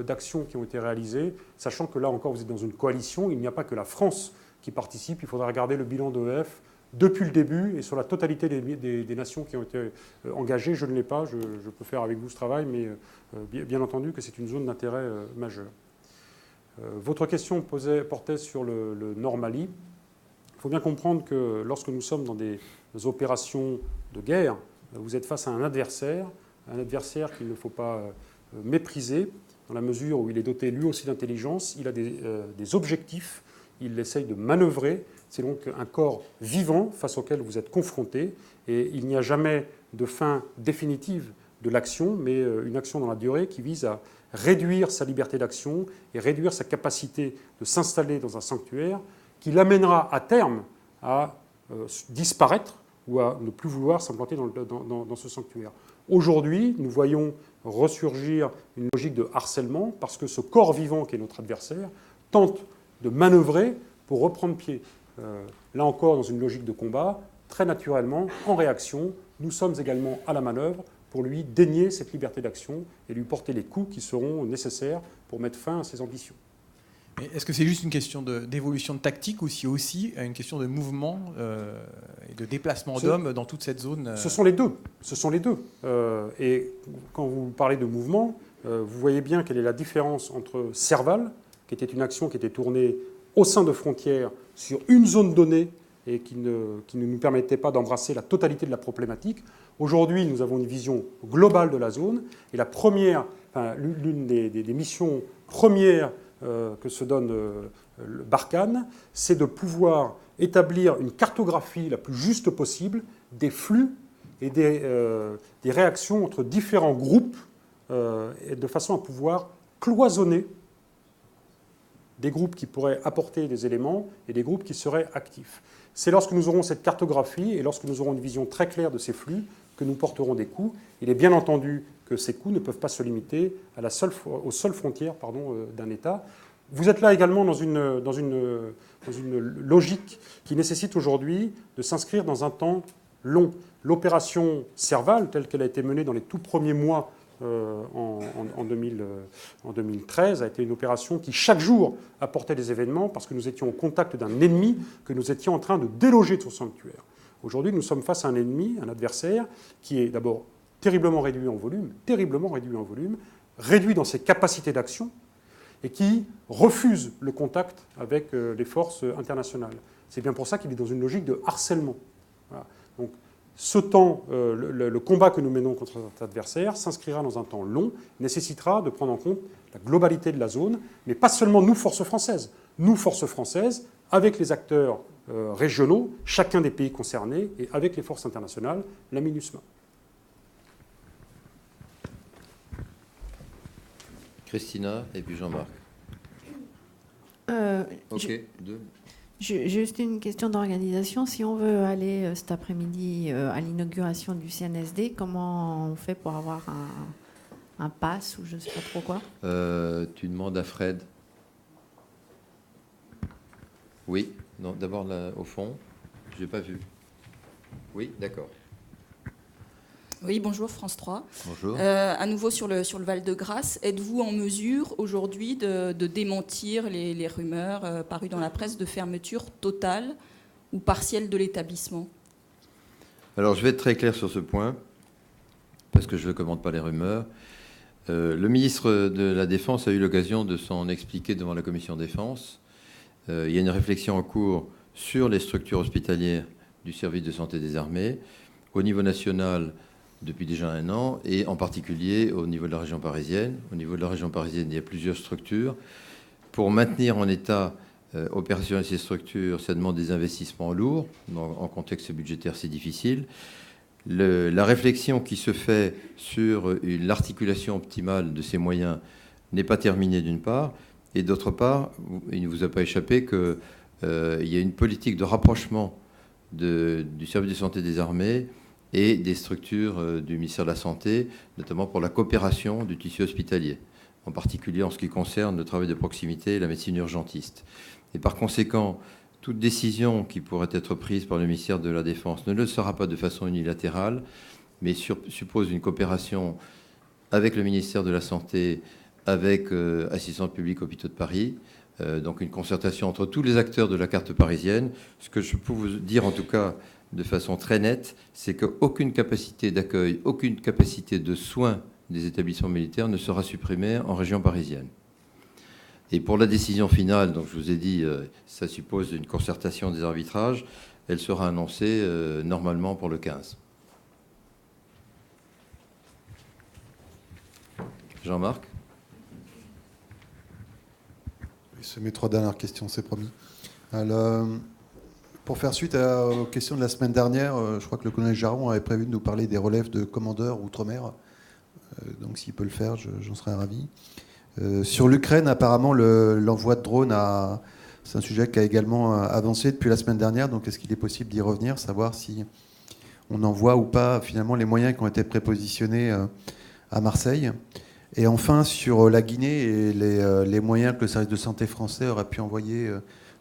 d'actions qui ont été réalisées, sachant que là encore vous êtes dans une coalition, il n'y a pas que la France qui participe, il faudra regarder le bilan d'EF depuis le début et sur la totalité des nations qui ont été engagées. Je ne l'ai pas, je peux faire avec vous ce travail, mais bien entendu que c'est une zone d'intérêt majeur. Votre question portait sur le Nord Mali. Il faut bien comprendre que lorsque nous sommes dans des opérations de guerre, vous êtes face à un adversaire qu'il ne faut pas mépriser, dans la mesure où il est doté lui aussi d'intelligence, il a des objectifs, il essaye de manœuvrer. C'est donc un corps vivant face auquel vous êtes confronté, et il n'y a jamais de fin définitive de l'action, mais une action dans la durée qui vise à réduire sa liberté d'action et réduire sa capacité de s'installer dans un sanctuaire qui l'amènera à terme à disparaître ou à ne plus vouloir s'implanter dans ce sanctuaire. Aujourd'hui, nous voyons ressurgir une logique de harcèlement parce que ce corps vivant qui est notre adversaire tente de manœuvrer pour reprendre pied. Là encore, dans une logique de combat, très naturellement, en réaction, nous sommes également à la manœuvre pour lui dénier cette liberté d'action et lui porter les coups qui seront nécessaires pour mettre fin à ses ambitions. Mais est-ce que c'est juste une question d'évolution de tactique ou si aussi une question de mouvement et de déplacement d'hommes dans toute cette zone Ce sont les deux. Et quand vous parlez de mouvement, vous voyez bien quelle est la différence entre Serval, qui était une action qui était tournée au sein de frontières sur une zone donnée et qui ne nous permettait pas d'embrasser la totalité de la problématique. Aujourd'hui, nous avons une vision globale de la zone et l'une des missions premières que se donne le Barkhane, c'est de pouvoir établir une cartographie la plus juste possible des flux et des réactions entre différents groupes et de façon à pouvoir cloisonner des groupes qui pourraient apporter des éléments et des groupes qui seraient actifs. C'est lorsque nous aurons cette cartographie et lorsque nous aurons une vision très claire de ces flux que nous porterons des coups. Il est bien entendu que ces coups ne peuvent pas se limiter aux seules frontières d'un État. Vous êtes là également dans une logique qui nécessite aujourd'hui de s'inscrire dans un temps long. L'opération Serval, telle qu'elle a été menée dans les tout premiers mois en 2013, a été une opération qui, chaque jour, apportait des événements parce que nous étions au contact d'un ennemi que nous étions en train de déloger de son sanctuaire. Aujourd'hui, nous sommes face à un ennemi, un adversaire, qui est d'abord terriblement réduit en volume, réduit dans ses capacités d'action, et qui refuse le contact avec les forces internationales. C'est bien pour ça qu'il est dans une logique de harcèlement. Voilà. Donc, ce temps, le combat que nous menons contre cet adversaire s'inscrira dans un temps long, nécessitera de prendre en compte la globalité de la zone, mais pas seulement nous, forces françaises. Nous, forces françaises, avec les acteurs régionaux, chacun des pays concernés, et avec les forces internationales, la MINUSMA. Christina et puis Jean-Marc. Juste une question d'organisation. Si on veut aller cet après-midi à l'inauguration du CNSD, comment on fait pour avoir un pass ou je ne sais pas trop quoi? Tu demandes à Fred. Oui, non, d'abord au fond. Je n'ai pas vu. Oui, d'accord. Oui, bonjour, France 3. Bonjour. À nouveau sur le Val-de-Grâce, êtes-vous en mesure aujourd'hui de démentir les rumeurs parues dans la presse de fermeture totale ou partielle de l'établissement? Alors, je vais être très clair sur ce point, parce que je ne commente pas les rumeurs. Le ministre de la Défense a eu l'occasion de s'en expliquer devant la Commission Défense. Il y a une réflexion en cours sur les structures hospitalières du service de santé des armées, au niveau national, depuis déjà 1 an, et en particulier au niveau de la région parisienne. Au niveau de la région parisienne, il y a plusieurs structures. Pour maintenir en état opérationnel ces structures, ça demande des investissements lourds. En contexte budgétaire, c'est difficile. La réflexion qui se fait sur l'articulation optimale de ces moyens n'est pas terminée d'une part, et d'autre part, il ne vous a pas échappé qu'il y a une politique de rapprochement du service de santé des armées et des structures du ministère de la Santé, notamment pour la coopération du tissu hospitalier, en particulier en ce qui concerne le travail de proximité et la médecine urgentiste. Et par conséquent, toute décision qui pourrait être prise par le ministère de la Défense ne le sera pas de façon unilatérale, mais suppose une coopération avec le ministère de la Santé, avec Assistance publique Hôpitaux de Paris, donc une concertation entre tous les acteurs de la carte parisienne. Ce que je peux vous dire en tout cas de façon très nette, c'est qu'aucune capacité d'accueil, aucune capacité de soins des établissements militaires ne sera supprimée en région parisienne. Et pour la décision finale, donc je vous ai dit, ça suppose une concertation des arbitrages, elle sera annoncée normalement pour le 15. Jean-Marc? C'est mes 3 dernières questions, c'est promis. Alors, pour faire suite aux questions de la semaine dernière, je crois que le colonel Jaron avait prévu de nous parler des relèves de commandeurs outre-mer. Donc s'il peut le faire, j'en serais ravi. Sur l'Ukraine, apparemment, l'envoi de drones, c'est un sujet qui a également avancé depuis la semaine dernière. Donc est-ce qu'il est possible d'y revenir, savoir si on envoie ou pas finalement les moyens qui ont été prépositionnés à Marseille? Et enfin, sur la Guinée et les moyens que le service de santé français aurait pu envoyer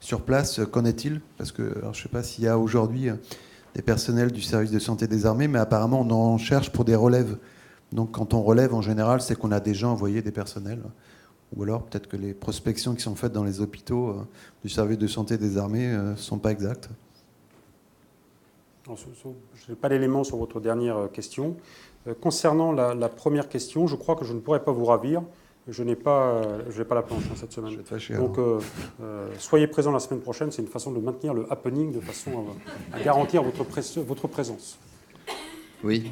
sur place, qu'en est-il? Parce que alors, je ne sais pas s'il y a aujourd'hui des personnels du service de santé des armées, mais apparemment on en cherche pour des relèves Donc quand on relève, en général, c'est qu'on a déjà envoyé des personnels. Ou alors peut-être que les prospections qui sont faites dans les hôpitaux du service de santé des armées ne sont pas exactes. Je n'ai pas d'éléments sur votre dernière question. Concernant la première question, je crois que je ne pourrais pas vous ravir. Je n'ai pas la planche cette semaine. Je vais te fâcher, donc, soyez présents la semaine prochaine. C'est une façon de maintenir le happening de façon à garantir votre présence. Oui.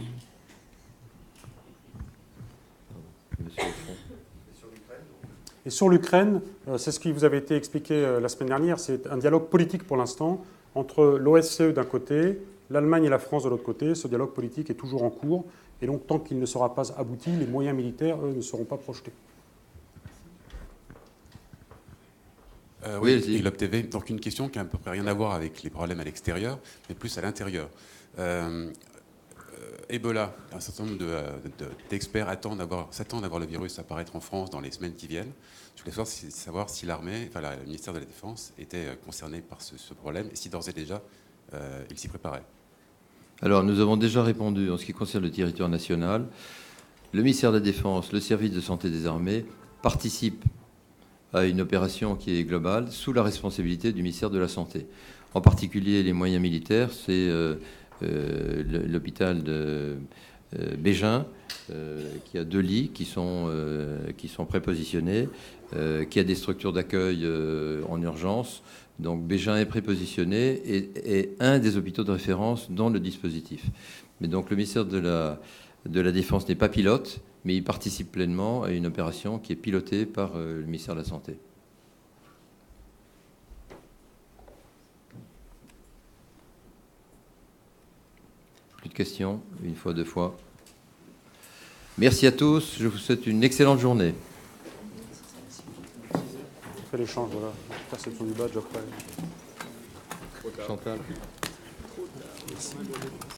Et sur l'Ukraine, c'est ce qui vous avait été expliqué la semaine dernière. C'est un dialogue politique pour l'instant entre l'OSCE d'un côté, l'Allemagne et la France de l'autre côté. Ce dialogue politique est toujours en cours. Et donc, tant qu'il ne sera pas abouti, les moyens militaires, eux, ne seront pas projetés. Oui, et Globe TV. Donc une question qui n'a à peu près rien à voir avec les problèmes à l'extérieur, mais plus à l'intérieur. Ebola, un certain nombre d'experts s'attendent à voir le virus apparaître en France dans les semaines qui viennent. Je voulais savoir si l'armée, enfin le ministère de la Défense, était concerné par ce problème et si d'ores et déjà il s'y préparait. Alors, nous avons déjà répondu en ce qui concerne le territoire national. Le ministère de la Défense, le service de santé des armées participent à une opération qui est globale sous la responsabilité du ministère de la Santé. En particulier, les moyens militaires, c'est l'hôpital de Bégin, qui a 2 lits qui sont prépositionnés, qui a des structures d'accueil en urgence. Donc Bégin est prépositionné et est un des hôpitaux de référence dans le dispositif. Mais donc le ministère de la Défense n'est pas pilote, mais il participe pleinement à une opération qui est pilotée par le ministère de la Santé. Plus de questions, une fois, 2 fois. Merci à tous, je vous souhaite une excellente journée. On fait l'échange, voilà. Perception du badge après. Chantal.